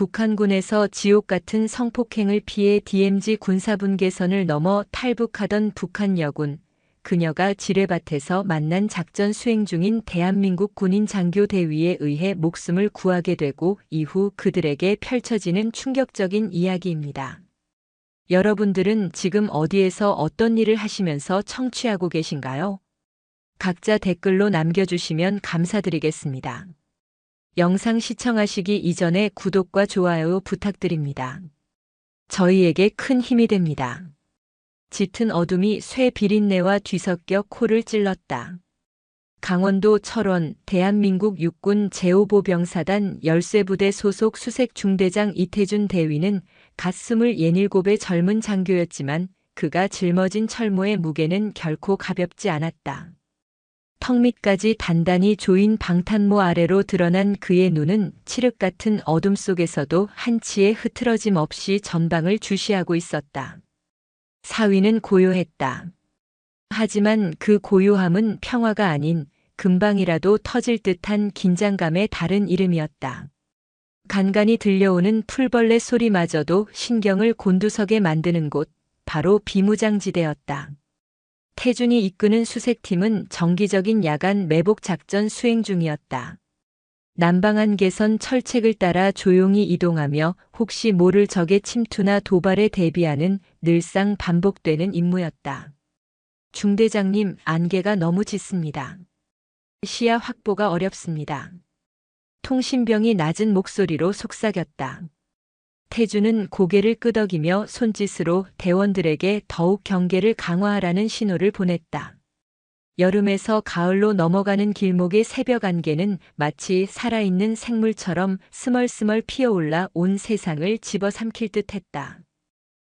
북한군에서 지옥 같은 성폭행을 피해 DMZ 군사분계선을 넘어 탈북하던 북한 여군, 그녀가 지뢰밭에서 만난 작전 수행 중인 대한민국 군인 장교 대위에 의해 목숨을 구하게 되고 이후 그들에게 펼쳐지는 충격적인 이야기입니다. 여러분들은 지금 어디에서 어떤 일을 하시면서 청취하고 계신가요? 각자 댓글로 남겨주시면 감사드리겠습니다. 영상 시청하시기 이전에 구독과 좋아요 부탁드립니다. 저희에게 큰 힘이 됩니다. 짙은 어둠이 쇠 비린내와 뒤섞여 코를 찔렀다. 강원도 철원 대한민국 육군 제5보병사단 열쇠부대 소속 수색중대장 이태준 대위는 갓 27의 젊은 장교였지만 그가 짊어진 철모의 무게는 결코 가볍지 않았다. 턱 밑까지 단단히 조인 방탄모 아래로 드러난 그의 눈은 칠흑 같은 어둠 속에서도 한치의 흐트러짐 없이 전방을 주시하고 있었다. 사위는 고요했다. 하지만 그 고요함은 평화가 아닌 금방이라도 터질 듯한 긴장감의 다른 이름이었다. 간간히 들려오는 풀벌레 소리마저도 신경을 곤두서게 만드는 곳, 바로 비무장지대였다. 태준이 이끄는 수색팀은 정기적인 야간 매복 작전 수행 중이었다. 남방한 개선 철책을 따라 조용히 이동하며 혹시 모를 적의 침투나 도발에 대비하는 늘상 반복되는 임무였다. 중대장님, 안개가 너무 짙습니다. 시야 확보가 어렵습니다. 통신병이 낮은 목소리로 속삭였다. 태준은 고개를 끄덕이며 손짓으로 대원들에게 더욱 경계를 강화하라는 신호를 보냈다. 여름에서 가을로 넘어가는 길목의 새벽 안개는 마치 살아있는 생물처럼 스멀스멀 피어올라 온 세상을 집어삼킬 듯했다.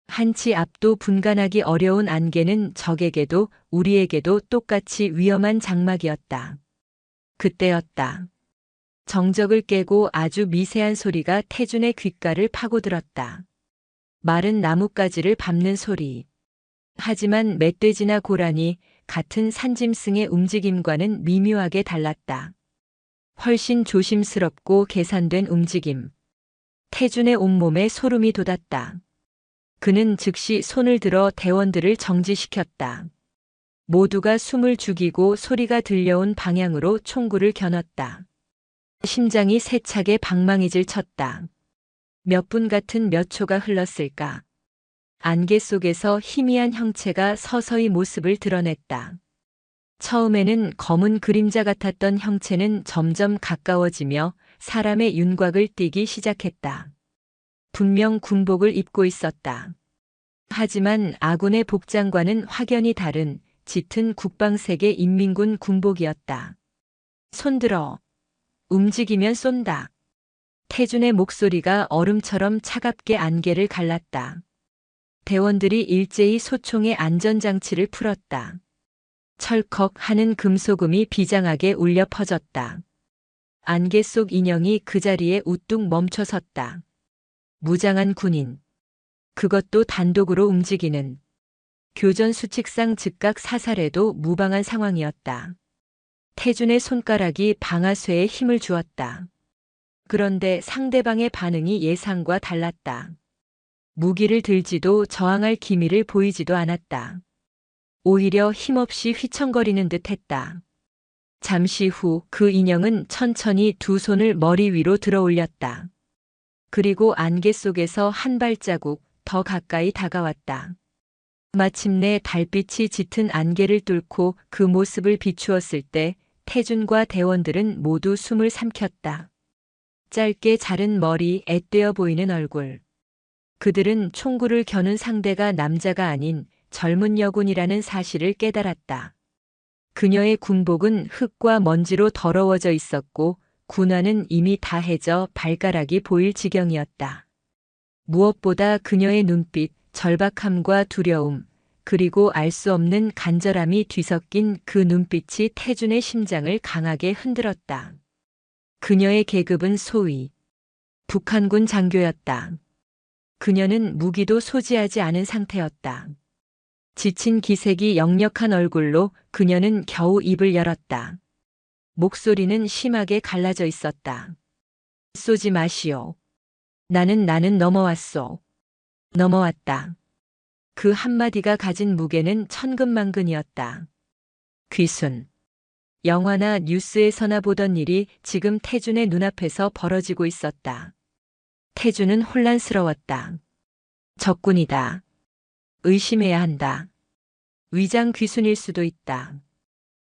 한치 앞도 분간하기 어려운 안개는 적에게도 우리에게도 똑같이 위험한 장막이었다. 그때였다. 정적을 깨고 아주 미세한 소리가 태준의 귓가를 파고들었다. 마른 나뭇가지를 밟는 소리. 하지만 멧돼지나 고라니 같은 산짐승의 움직임과는 미묘하게 달랐다. 훨씬 조심스럽고 계산된 움직임. 태준의 온몸에 소름이 돋았다. 그는 즉시 손을 들어 대원들을 정지시켰다. 모두가 숨을 죽이고 소리가 들려온 방향으로 총구를 겨눴다. 심장이 세차게 방망이질 쳤다. 몇 분 같은 몇 초가 흘렀을까. 안개 속에서 희미한 형체가 서서히 모습을 드러냈다. 처음에는 검은 그림자 같았던 형체는 점점 가까워지며 사람의 윤곽을 띠기 시작했다. 분명 군복을 입고 있었다. 하지만 아군의 복장과는 확연히 다른 짙은 국방색의 인민군 군복이었다. 손들어. 움직이면 쏜다. 태준의 목소리가 얼음처럼 차갑게 안개를 갈랐다. 대원들이 일제히 소총의 안전장치를 풀었다. 철컥 하는 금소금이 비장하게 울려 퍼졌다. 안개 속 인형이 그 자리에 우뚝 멈춰 섰다. 무장한 군인. 그것도 단독으로 움직이는. 교전 수칙상 즉각 사살해도 무방한 상황이었다. 태준의 손가락이 방아쇠에 힘을 주었다. 그런데 상대방의 반응이 예상과 달랐다. 무기를 들지도 저항할 기미를 보이지도 않았다. 오히려 힘없이 휘청거리는 듯 했다. 잠시 후 그 인형은 천천히 두 손을 머리 위로 들어 올렸다. 그리고 안개 속에서 한 발자국 더 가까이 다가왔다. 마침내 달빛이 짙은 안개를 뚫고 그 모습을 비추었을 때 태준과 대원들은 모두 숨을 삼켰다. 짧게 자른 머리, 앳되어 보이는 얼굴. 그들은 총구를 겨눈 상대가 남자가 아닌 젊은 여군이라는 사실을 깨달았다. 그녀의 군복은 흙과 먼지로 더러워져 있었고 군화는 이미 다해져 발가락이 보일 지경이었다. 무엇보다 그녀의 눈빛, 절박함과 두려움, 그리고 알 수 없는 간절함이 뒤섞인 그 눈빛이 태준의 심장을 강하게 흔들었다. 그녀의 계급은 소위 북한군 장교였다. 그녀는 무기도 소지하지 않은 상태였다. 지친 기색이 역력한 얼굴로 그녀는 겨우 입을 열었다. 목소리는 심하게 갈라져 있었다. 쏘지 마시오. 나는 넘어왔소. 넘어왔다. 그 한마디가 가진 무게는 천근만근이었다. 귀순. 영화나 뉴스에서나 보던 일이 지금 태준의 눈앞에서 벌어지고 있었다. 태준은 혼란스러웠다. 적군이다. 의심해야 한다. 위장 귀순일 수도 있다.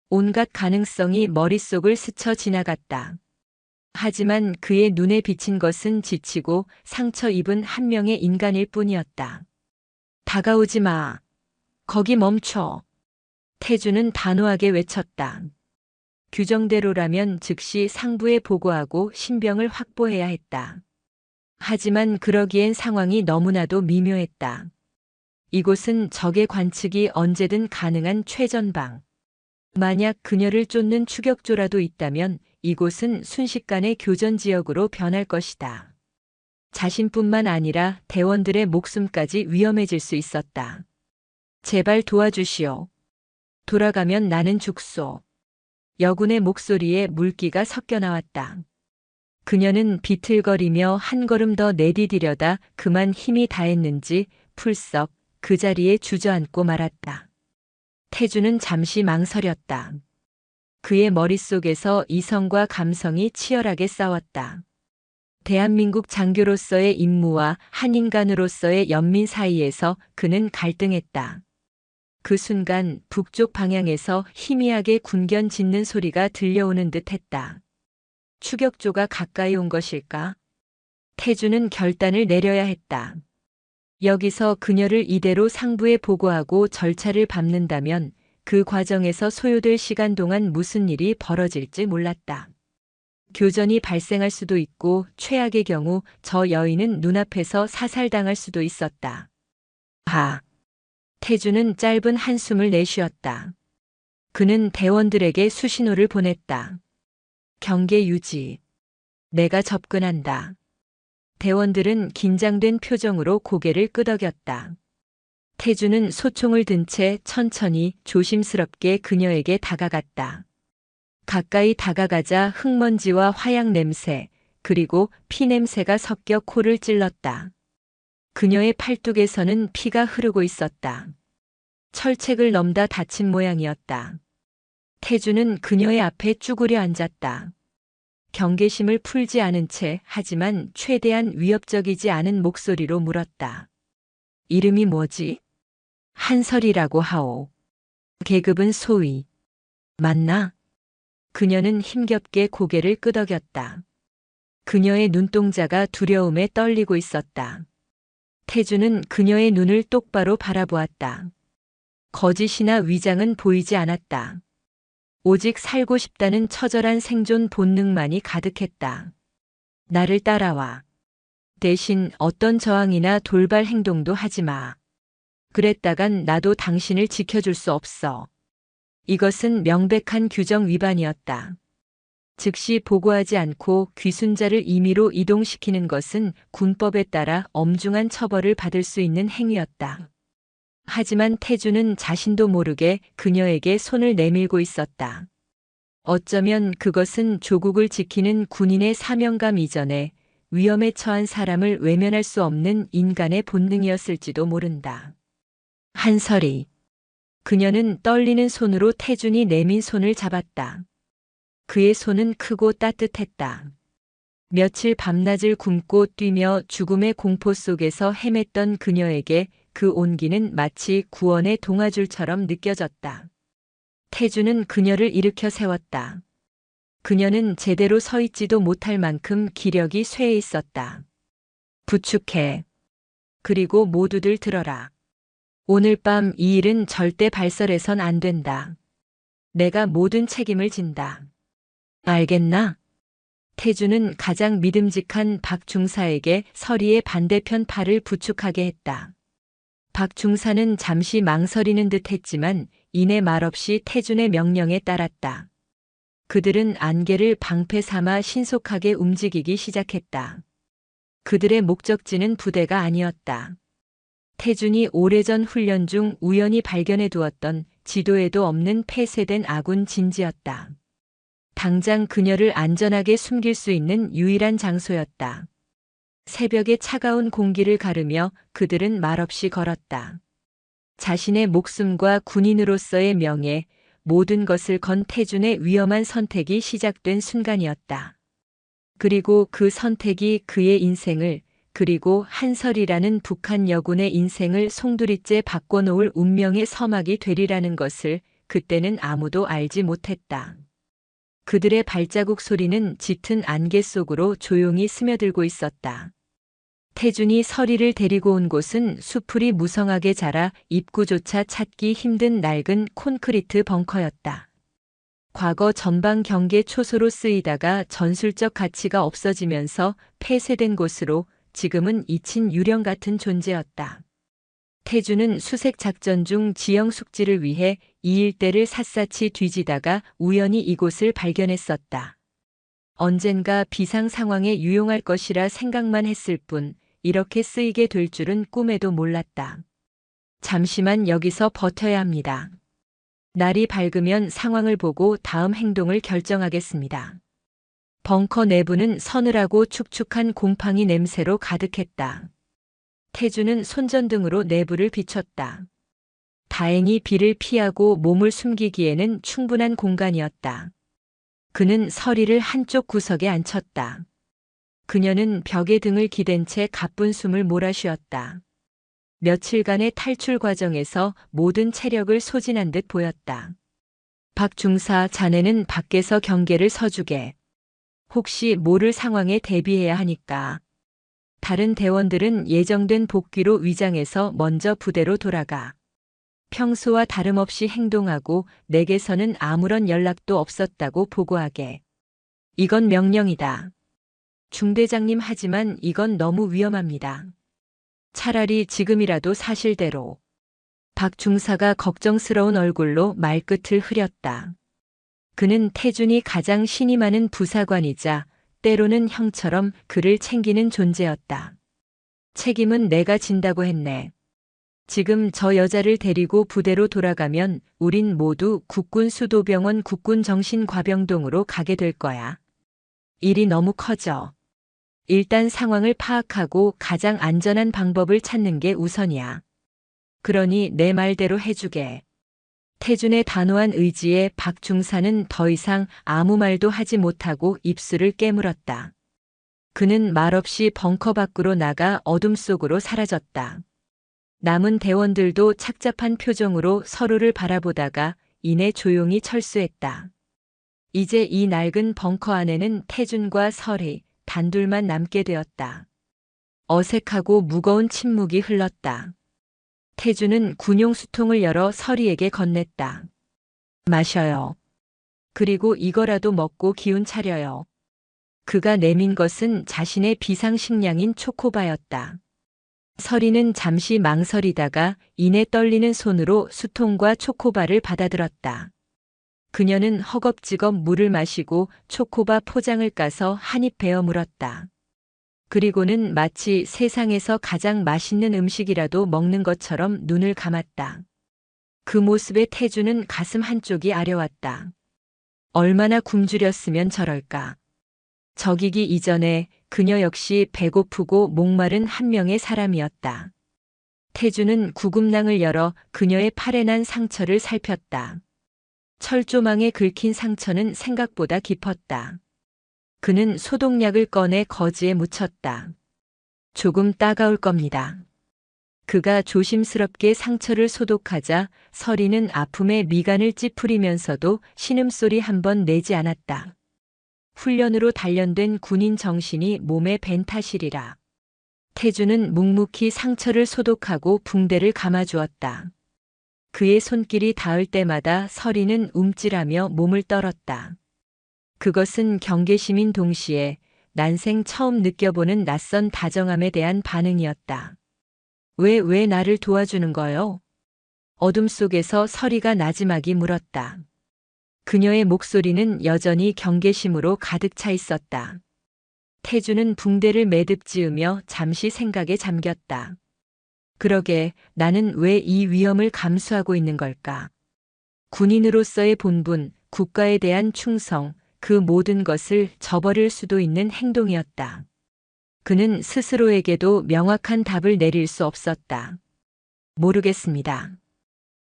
온갖 가능성이 머릿속을 스쳐 지나갔다. 하지만 그의 눈에 비친 것은 지치고 상처 입은 한 명의 인간일 뿐이었다. 다가오지 마. 거기 멈춰. 태준은 단호하게 외쳤다. 규정대로라면 즉시 상부에 보고하고 신병을 확보해야 했다. 하지만 그러기엔 상황이 너무나도 미묘했다. 이곳은 적의 관측이 언제든 가능한 최전방. 만약 그녀를 쫓는 추격조라도 있다면 이곳은 순식간에 교전지역으로 변할 것이다. 자신뿐만 아니라 대원들의 목숨까지 위험해질 수 있었다. 제발 도와주시오. 돌아가면 나는 죽소. 여군의 목소리에 물기가 섞여 나왔다. 그녀는 비틀거리며 한 걸음 더 내디디려다 그만 힘이 다했는지 풀썩 그 자리에 주저앉고 말았다. 태준은 잠시 망설였다. 그의 머릿속에서 이성과 감성이 치열하게 싸웠다. 대한민국 장교로서의 임무와 한 인간으로서의 연민 사이에서 그는 갈등했다. 그 순간 북쪽 방향에서 희미하게 군견 짖는 소리가 들려오는 듯 했다. 추격조가 가까이 온 것일까? 태준은 결단을 내려야 했다. 여기서 그녀를 이대로 상부에 보고하고 절차를 밟는다면 그 과정에서 소요될 시간 동안 무슨 일이 벌어질지 몰랐다. 교전이 발생할 수도 있고 최악의 경우 저 여인은 눈앞에서 사살당할 수도 있었다. 태준은 짧은 한숨을 내쉬었다. 그는 대원들에게 수신호를 보냈다. 경계 유지. 내가 접근한다. 대원들은 긴장된 표정으로 고개를 끄덕였다. 태준은 소총을 든 채 천천히 조심스럽게 그녀에게 다가갔다. 가까이 다가가자 흙먼지와 화약 냄새, 그리고 피 냄새가 섞여 코를 찔렀다. 그녀의 팔뚝에서는 피가 흐르고 있었다. 철책을 넘다 다친 모양이었다. 태준은 그녀의 앞에 쭈그려 앉았다. 경계심을 풀지 않은 채 하지만 최대한 위협적이지 않은 목소리로 물었다. 이름이 뭐지? 한설이라고 하오. 계급은 소위. 맞나? 그녀는 힘겹게 고개를 끄덕였다. 그녀의 눈동자가 두려움에 떨리고 있었다. 태준은 그녀의 눈을 똑바로 바라보았다. 거짓이나 위장은 보이지 않았다. 오직 살고 싶다는 처절한 생존 본능만이 가득했다. 나를 따라와. 대신 어떤 저항이나 돌발 행동도 하지 마. 그랬다간 나도 당신을 지켜줄 수 없어. 이것은 명백한 규정 위반이었다. 즉시 보고하지 않고 귀순자를 임의로 이동시키는 것은 군법에 따라 엄중한 처벌을 받을 수 있는 행위였다. 하지만 태준은 자신도 모르게 그녀에게 손을 내밀고 있었다. 어쩌면 그것은 조국을 지키는 군인의 사명감 이전에 위험에 처한 사람을 외면할 수 없는 인간의 본능이었을지도 모른다. 한설이. 그녀는 떨리는 손으로 태준이 내민 손을 잡았다. 그의 손은 크고 따뜻했다. 며칠 밤낮을 굶고 뛰며 죽음의 공포 속에서 헤맸던 그녀에게 그 온기는 마치 구원의 동아줄처럼 느껴졌다. 태준은 그녀를 일으켜 세웠다. 그녀는 제대로 서 있지도 못할 만큼 기력이 쇠해 있었다. 부축해. 그리고 모두들 들어라. 오늘 밤 이 일은 절대 발설해선 안 된다. 내가 모든 책임을 진다. 알겠나? 태준은 가장 믿음직한 박 중사에게 서리의 반대편 팔을 부축하게 했다. 박 중사는 잠시 망설이는 듯 했지만 이내 말없이 태준의 명령에 따랐다. 그들은 안개를 방패 삼아 신속하게 움직이기 시작했다. 그들의 목적지는 부대가 아니었다. 태준이 오래전 훈련 중 우연히 발견해 두었던 지도에도 없는 폐쇄된 아군 진지였다. 당장 그녀를 안전하게 숨길 수 있는 유일한 장소였다. 새벽의 차가운 공기를 가르며 그들은 말없이 걸었다. 자신의 목숨과 군인으로서의 명예, 모든 것을 건 태준의 위험한 선택이 시작된 순간이었다. 그리고 그 선택이 그의 인생을, 그리고 한설이라는 북한 여군의 인생을 송두리째 바꿔놓을 운명의 서막이 되리라는 것을 그때는 아무도 알지 못했다. 그들의 발자국 소리는 짙은 안개 속으로 조용히 스며들고 있었다. 태준이 서리를 데리고 온 곳은 수풀이 무성하게 자라 입구조차 찾기 힘든 낡은 콘크리트 벙커였다. 과거 전방 경계 초소로 쓰이다가 전술적 가치가 없어지면서 폐쇄된 곳으로 지금은 잊힌 유령 같은 존재였다. 태준은 수색 작전 중 지형 숙지를 위해 이 일대를 샅샅이 뒤지다가 우연히 이곳을 발견했었다. 언젠가 비상 상황에 유용할 것이라 생각만 했을 뿐 이렇게 쓰이게 될 줄은 꿈에도 몰랐다. 잠시만 여기서 버텨야 합니다. 날이 밝으면 상황을 보고 다음 행동을 결정하겠습니다. 벙커 내부는 서늘하고 축축한 곰팡이 냄새로 가득했다. 태준은 손전등으로 내부를 비췄다. 다행히 비를 피하고 몸을 숨기기에는 충분한 공간이었다. 그는 서리를 한쪽 구석에 앉혔다. 그녀는 벽에 등을 기댄 채 가쁜 숨을 몰아쉬었다. 며칠간의 탈출 과정에서 모든 체력을 소진한 듯 보였다. 박 중사, 자네는 밖에서 경계를 서주게. 혹시 모를 상황에 대비해야 하니까. 다른 대원들은 예정된 복귀로 위장해서 먼저 부대로 돌아가. 평소와 다름없이 행동하고 내게서는 아무런 연락도 없었다고 보고하게. 이건 명령이다. 중대장님, 하지만 이건 너무 위험합니다. 차라리 지금이라도 사실대로. 박 중사가 걱정스러운 얼굴로 말끝을 흐렸다. 그는 태준이 가장 신이 많은 부사관이자 때로는 형처럼 그를 챙기는 존재였다. 책임은 내가 진다고 했네. 지금 저 여자를 데리고 부대로 돌아가면 우린 모두 국군수도병원 국군정신과병동으로 가게 될 거야. 일이 너무 커져. 일단 상황을 파악하고 가장 안전한 방법을 찾는 게 우선이야. 그러니 내 말대로 해주게. 태준의 단호한 의지에 박 중사는 더 이상 아무 말도 하지 못하고 입술을 깨물었다. 그는 말없이 벙커 밖으로 나가 어둠 속으로 사라졌다. 남은 대원들도 착잡한 표정으로 서로를 바라보다가 이내 조용히 철수했다. 이제 이 낡은 벙커 안에는 태준과 설이 단둘만 남게 되었다. 어색하고 무거운 침묵이 흘렀다. 태준은 군용 수통을 열어 설이에게 건넸다. 마셔요. 그리고 이거라도 먹고 기운 차려요. 그가 내민 것은 자신의 비상식량인 초코바였다. 설이는 잠시 망설이다가 이내 떨리는 손으로 수통과 초코바를 받아들었다. 그녀는 허겁지겁 물을 마시고 초코바 포장을 까서 한 입 베어 물었다. 그리고는 마치 세상에서 가장 맛있는 음식이라도 먹는 것처럼 눈을 감았다. 그 모습에 태준은 가슴 한쪽이 아려왔다. 얼마나 굶주렸으면 저럴까. 적이기 이전에 그녀 역시 배고프고 목마른 한 명의 사람이었다. 태준은 구급낭을 열어 그녀의 팔에 난 상처를 살폈다. 철조망에 긁힌 상처는 생각보다 깊었다. 그는 소독약을 꺼내 거즈에 묻혔다. 조금 따가울 겁니다. 그가 조심스럽게 상처를 소독하자 설이는 아픔에 미간을 찌푸리면서도 신음소리 한 번 내지 않았다. 훈련으로 단련된 군인 정신이 몸에 밴 탓이리라. 태준은 묵묵히 상처를 소독하고 붕대를 감아주었다. 그의 손길이 닿을 때마다 설이는 움찔하며 몸을 떨었다. 그것은 경계심인 동시에 난생 처음 느껴보는 낯선 다정함에 대한 반응이었다. 왜 나를 도와주는 거요? 어둠 속에서 설이가 나지막이 물었다. 그녀의 목소리는 여전히 경계심으로 가득 차 있었다. 태준은 붕대를 매듭 지으며 잠시 생각에 잠겼다. 그러게, 나는 왜 이 위험을 감수하고 있는 걸까? 군인으로서의 본분, 국가에 대한 충성, 그 모든 것을 저버릴 수도 있는 행동이었다. 그는 스스로에게도 명확한 답을 내릴 수 없었다. 모르겠습니다.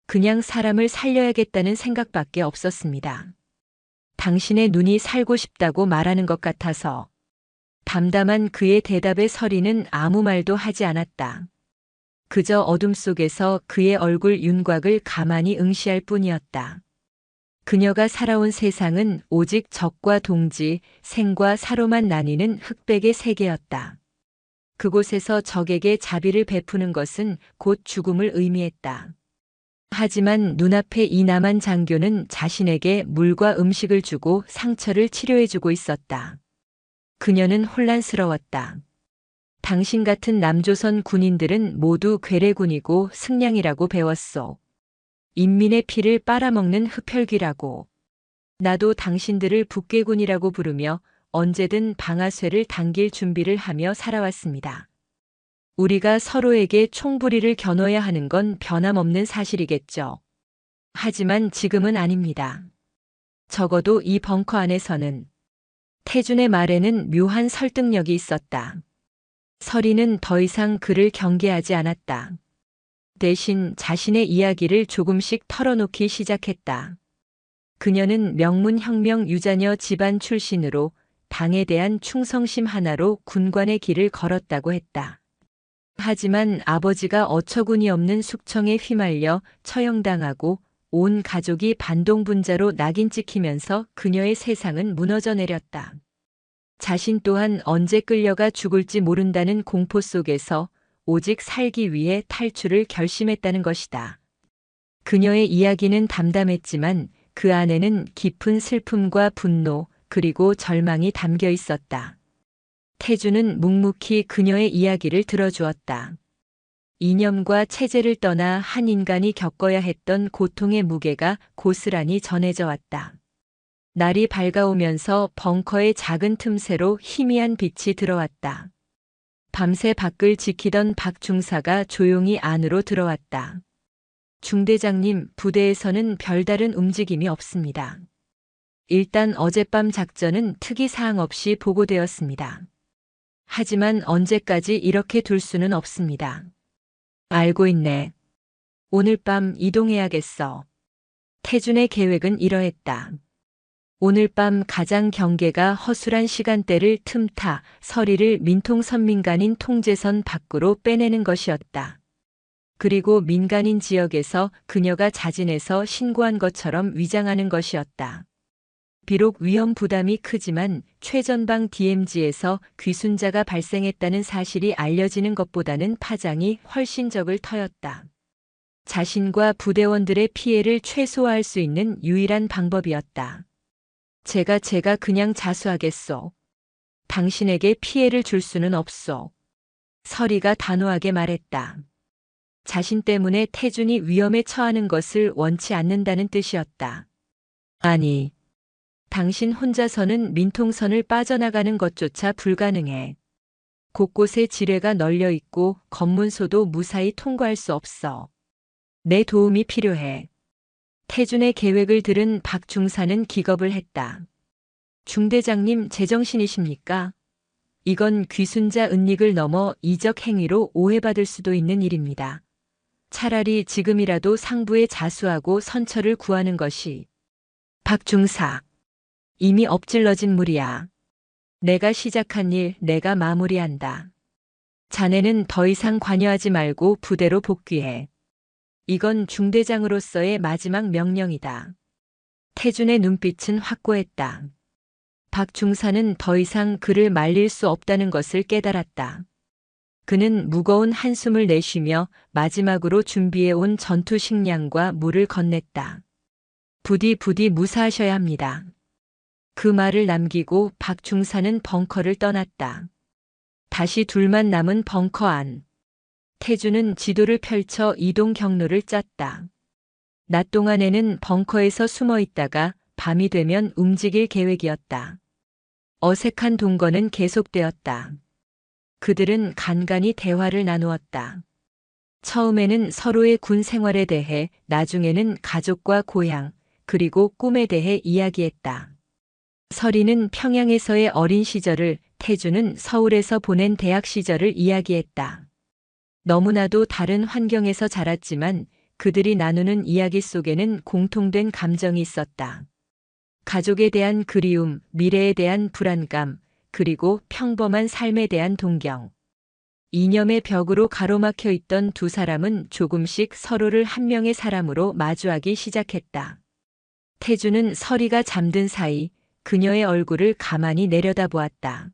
그냥 사람을 살려야겠다는 생각밖에 없었습니다. 당신의 눈이 살고 싶다고 말하는 것 같아서. 담담한 그의 대답에 서리는 아무 말도 하지 않았다. 그저 어둠 속에서 그의 얼굴 윤곽을 가만히 응시할 뿐이었다. 그녀가 살아온 세상은 오직 적과 동지, 생과 사로만 나뉘는 흑백의 세계였다. 그곳에서 적에게 자비를 베푸는 것은 곧 죽음을 의미했다. 하지만 눈앞에 이 남한 장교는 자신에게 물과 음식을 주고 상처를 치료해주고 있었다. 그녀는 혼란스러웠다. 당신 같은 남조선 군인들은 모두 괴뢰군이고 승량이라고 배웠소. 인민의 피를 빨아먹는 흡혈귀라고. 나도 당신들을 북괴군이라고 부르며 언제든 방아쇠를 당길 준비를 하며 살아왔습니다. 우리가 서로에게 총부리를 겨눠야 하는 건 변함없는 사실이겠죠. 하지만 지금은 아닙니다. 적어도 이 벙커 안에서는. 태준의 말에는 묘한 설득력이 있었다. 서리는 더 이상 그를 경계하지 않았다. 대신 자신의 이야기를 조금씩 털어놓기 시작했다. 그녀는 명문혁명 유자녀 집안 출신으로 당에 대한 충성심 하나로 군관의 길을 걸었다고 했다. 하지만 아버지가 어처구니 없는 숙청에 휘말려 처형당하고 온 가족이 반동분자로 낙인 찍히면서 그녀의 세상은 무너져 내렸다. 자신 또한 언제 끌려가 죽을지 모른다는 공포 속에서 오직 살기 위해 탈출을 결심했다는 것이다. 그녀의 이야기는 담담했지만 그 안에는 깊은 슬픔과 분노 그리고 절망이 담겨 있었다. 태주는 묵묵히 그녀의 이야기를 들어주었다. 이념과 체제를 떠나 한 인간이 겪어야 했던 고통의 무게가 고스란히 전해져 왔다. 날이 밝아오면서 벙커의 작은 틈새로 희미한 빛이 들어왔다. 밤새 밖을 지키던 박 중사가 조용히 안으로 들어왔다. 중대장님, 부대에서는 별다른 움직임이 없습니다. 일단 어젯밤 작전은 특이사항 없이 보고되었습니다. 하지만 언제까지 이렇게 둘 수는 없습니다. 알고 있네. 오늘 밤 이동해야겠어. 태준의 계획은 이러했다. 오늘 밤 가장 경계가 허술한 시간대를 틈타 서리를 민통선민간인 통제선 밖으로 빼내는 것이었다. 그리고 민간인 지역에서 그녀가 자진해서 신고한 것처럼 위장하는 것이었다. 비록 위험 부담이 크지만 최전방 DMZ에서 귀순자가 발생했다는 사실이 알려지는 것보다는 파장이 훨씬 적을 터였다. 자신과 부대원들의 피해를 최소화할 수 있는 유일한 방법이었다. 제가 그냥 자수하겠소. 당신에게 피해를 줄 수는 없소. 서리가 단호하게 말했다. 자신 때문에 태준이 위험에 처하는 것을 원치 않는다는 뜻이었다. 아니, 당신 혼자서는 민통선을 빠져나가는 것조차 불가능해. 곳곳에 지뢰가 널려 있고 검문소도 무사히 통과할 수 없어. 내 도움이 필요해. 태준의 계획을 들은 박 중사는 기겁을 했다. 중대장님 제정신이십니까? 이건 귀순자 은닉을 넘어 이적 행위로 오해받을 수도 있는 일입니다. 차라리 지금이라도 상부에 자수하고 선처를 구하는 것이. 박 중사. 이미 엎질러진 물이야. 내가 시작한 일 내가 마무리한다. 자네는 더 이상 관여하지 말고 부대로 복귀해. 이건 중대장으로서의 마지막 명령이다. 태준의 눈빛은 확고했다. 박 중사는 더 이상 그를 말릴 수 없다는 것을 깨달았다. 그는 무거운 한숨을 내쉬며 마지막으로 준비해온 전투 식량과 물을 건넸다. 부디 무사하셔야 합니다. 그 말을 남기고 박 중사는 벙커를 떠났다. 다시 둘만 남은 벙커 안. 태준은 지도를 펼쳐 이동 경로를 짰다. 낮 동안에는 벙커에서 숨어 있다가 밤이 되면 움직일 계획이었다. 어색한 동거는 계속되었다. 그들은 간간히 대화를 나누었다. 처음에는 서로의 군 생활에 대해, 나중에는 가족과 고향, 그리고 꿈에 대해 이야기했다. 서리는 평양에서의 어린 시절을, 태주는 서울에서 보낸 대학 시절을 이야기했다. 너무나도 다른 환경에서 자랐지만 그들이 나누는 이야기 속에는 공통된 감정이 있었다. 가족에 대한 그리움, 미래에 대한 불안감, 그리고 평범한 삶에 대한 동경. 이념의 벽으로 가로막혀 있던 두 사람은 조금씩 서로를 한 명의 사람으로 마주하기 시작했다. 태주는 서리가 잠든 사이 그녀의 얼굴을 가만히 내려다보았다.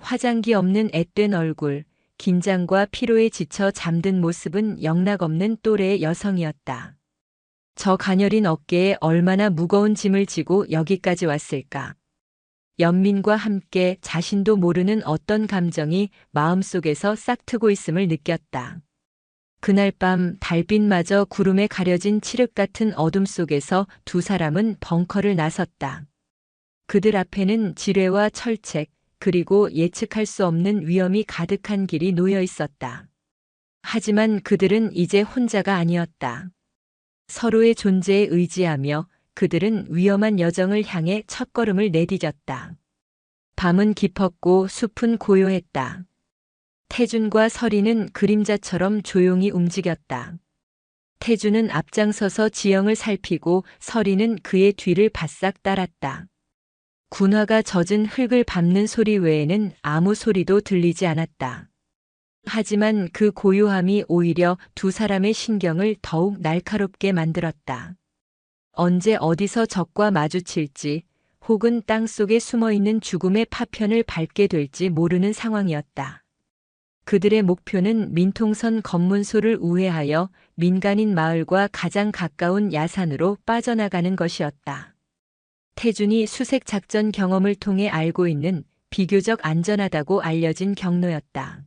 화장기 없는 앳된 얼굴, 긴장과 피로에 지쳐 잠든 모습은 영락없는 또래의 여성이었다. 저 가녀린 어깨에 얼마나 무거운 짐을 지고 여기까지 왔을까. 연민과 함께 자신도 모르는 어떤 감정이 마음속에서 싹트고 있음을 느꼈다. 그날 밤 달빛마저 구름에 가려진 칠흑 같은 어둠 속에서 두 사람은 벙커를 나섰다. 그들 앞에는 지뢰와 철책, 그리고 예측할 수 없는 위험이 가득한 길이 놓여 있었다. 하지만 그들은 이제 혼자가 아니었다. 서로의 존재에 의지하며 그들은 위험한 여정을 향해 첫걸음을 내디뎠다. 밤은 깊었고 숲은 고요했다. 태준과 서리는 그림자처럼 조용히 움직였다. 태준은 앞장서서 지형을 살피고 서리는 그의 뒤를 바싹 따랐다. 군화가 젖은 흙을 밟는 소리 외에는 아무 소리도 들리지 않았다. 하지만 그 고요함이 오히려 두 사람의 신경을 더욱 날카롭게 만들었다. 언제 어디서 적과 마주칠지 혹은 땅속에 숨어있는 죽음의 파편을 밟게 될지 모르는 상황이었다. 그들의 목표는 민통선 검문소를 우회하여 민간인 마을과 가장 가까운 야산으로 빠져나가는 것이었다. 태준이 수색 작전 경험을 통해 알고 있는 비교적 안전하다고 알려진 경로였다.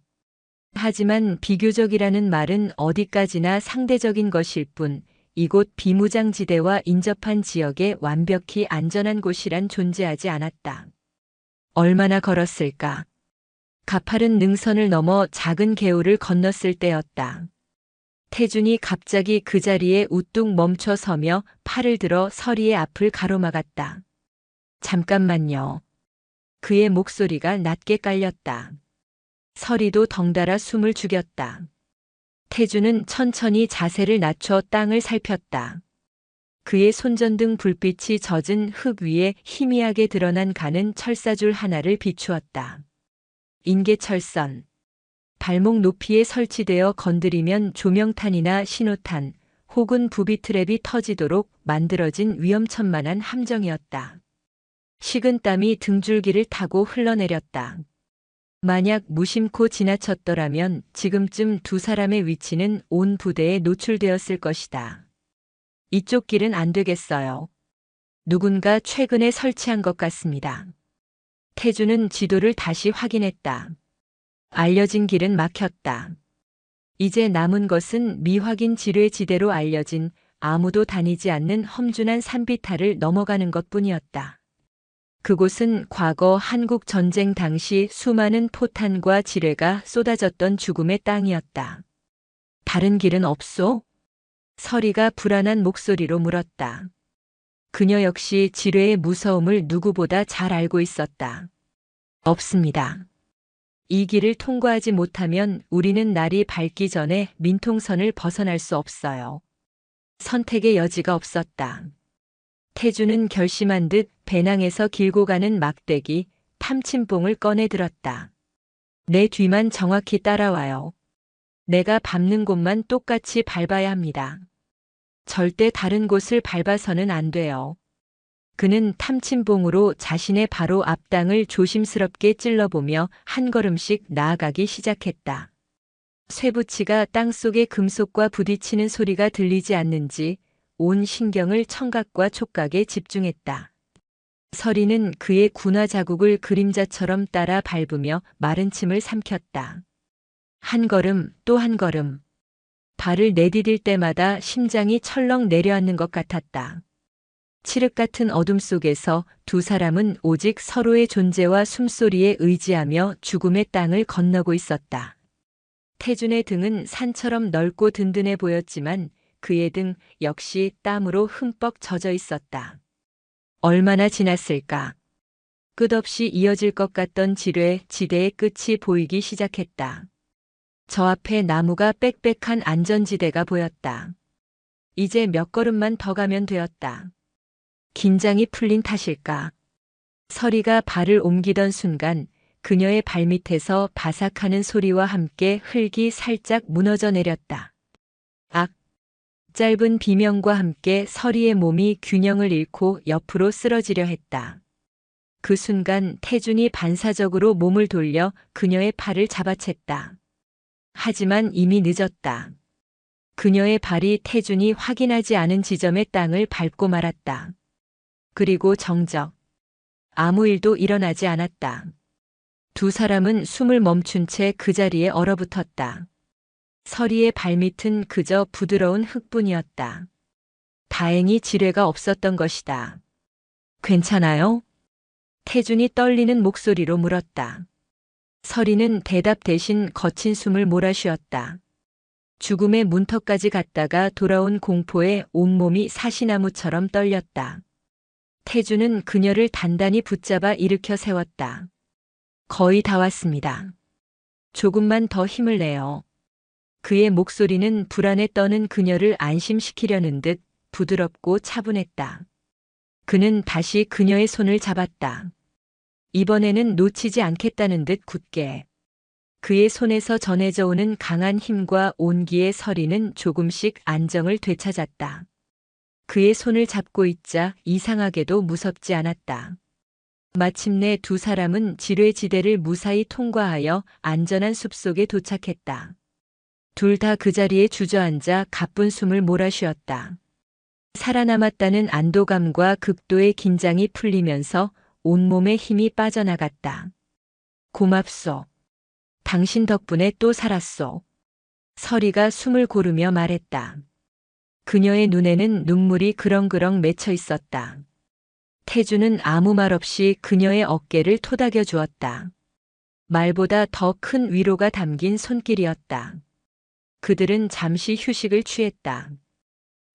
하지만 비교적이라는 말은 어디까지나 상대적인 것일 뿐 이곳 비무장지대와 인접한 지역에 완벽히 안전한 곳이란 존재하지 않았다. 얼마나 걸었을까? 가파른 능선을 넘어 작은 개울을 건넜을 때였다. 태준이 갑자기 그 자리에 우뚝 멈춰 서며 팔을 들어 서리의 앞을 가로막았다. 잠깐만요. 그의 목소리가 낮게 깔렸다. 서리도 덩달아 숨을 죽였다. 태준은 천천히 자세를 낮춰 땅을 살폈다. 그의 손전등 불빛이 젖은 흙 위에 희미하게 드러난 가는 철사줄 하나를 비추었다. 인계철선. 발목 높이에 설치되어 건드리면 조명탄이나 신호탄 혹은 부비트랩이 터지도록 만들어진 위험천만한 함정이었다. 식은땀이 등줄기를 타고 흘러내렸다. 만약 무심코 지나쳤더라면 지금쯤 두 사람의 위치는 온 부대에 노출되었을 것이다. 이쪽 길은 안 되겠어요. 누군가 최근에 설치한 것 같습니다. 태주는 지도를 다시 확인했다. 알려진 길은 막혔다. 이제 남은 것은 미확인 지뢰지대로 알려진 아무도 다니지 않는 험준한 산비탈을 넘어가는 것뿐이었다. 그곳은 과거 한국 전쟁 당시 수많은 포탄과 지뢰가 쏟아졌던 죽음의 땅이었다. 다른 길은 없소? 서리가 불안한 목소리로 물었다. 그녀 역시 지뢰의 무서움을 누구보다 잘 알고 있었다. 없습니다. 이 길을 통과하지 못하면 우리는 날이 밝기 전에 민통선을 벗어날 수 없어요. 선택의 여지가 없었다. 태주는 결심한 듯 배낭에서 길고 가는 막대기, 탐침봉을 꺼내 들었다. 내 뒤만 정확히 따라와요. 내가 밟는 곳만 똑같이 밟아야 합니다. 절대 다른 곳을 밟아서는 안 돼요. 그는 탐침봉으로 자신의 바로 앞땅을 조심스럽게 찔러보며 한 걸음씩 나아가기 시작했다. 쇠붙이가 땅속의 금속과 부딪히는 소리가 들리지 않는지 온 신경을 청각과 촉각에 집중했다. 서리는 그의 군화 자국을 그림자처럼 따라 밟으며 마른 침을 삼켰다. 한 걸음 또 한 걸음. 발을 내디딜 때마다 심장이 철렁 내려앉는 것 같았다. 칠흑 같은 어둠 속에서 두 사람은 오직 서로의 존재와 숨소리에 의지하며 죽음의 땅을 건너고 있었다. 태준의 등은 산처럼 넓고 든든해 보였지만 그의 등 역시 땀으로 흠뻑 젖어 있었다. 얼마나 지났을까? 끝없이 이어질 것 같던 지뢰지대의 끝이 보이기 시작했다. 저 앞에 나무가 빽빽한 안전지대가 보였다. 이제 몇 걸음만 더 가면 되었다. 긴장이 풀린 탓일까? 서리가 발을 옮기던 순간 그녀의 발밑에서 바삭하는 소리와 함께 흙이 살짝 무너져 내렸다. 악! 짧은 비명과 함께 서리의 몸이 균형을 잃고 옆으로 쓰러지려 했다. 그 순간 태준이 반사적으로 몸을 돌려 그녀의 팔을 잡아챘다. 하지만 이미 늦었다. 그녀의 발이 태준이 확인하지 않은 지점의 땅을 밟고 말았다. 그리고 정적. 아무 일도 일어나지 않았다. 두 사람은 숨을 멈춘 채 그 자리에 얼어붙었다. 서리의 발밑은 그저 부드러운 흙뿐이었다. 다행히 지뢰가 없었던 것이다. 괜찮아요? 태준이 떨리는 목소리로 물었다. 서리는 대답 대신 거친 숨을 몰아쉬었다. 죽음의 문턱까지 갔다가 돌아온 공포에 온몸이 사시나무처럼 떨렸다. 태준은 그녀를 단단히 붙잡아 일으켜 세웠다. 거의 다 왔습니다. 조금만 더 힘을 내요. 그의 목소리는 불안에 떠는 그녀를 안심시키려는 듯 부드럽고 차분했다. 그는 다시 그녀의 손을 잡았다. 이번에는 놓치지 않겠다는 듯 굳게. 그의 손에서 전해져 오는 강한 힘과 온기의 서리는 조금씩 안정을 되찾았다. 그의 손을 잡고 있자 이상하게도 무섭지 않았다. 마침내 두 사람은 지뢰지대를 무사히 통과하여 안전한 숲속에 도착했다. 둘 다 그 자리에 주저앉아 가쁜 숨을 몰아쉬었다. 살아남았다는 안도감과 극도의 긴장이 풀리면서 온몸에 힘이 빠져나갔다. 고맙소. 당신 덕분에 또 살았소. 서리가 숨을 고르며 말했다. 그녀의 눈에는 눈물이 그렁그렁 맺혀 있었다. 태주는 아무 말 없이 그녀의 어깨를 토닥여 주었다. 말보다 더 큰 위로가 담긴 손길이었다. 그들은 잠시 휴식을 취했다.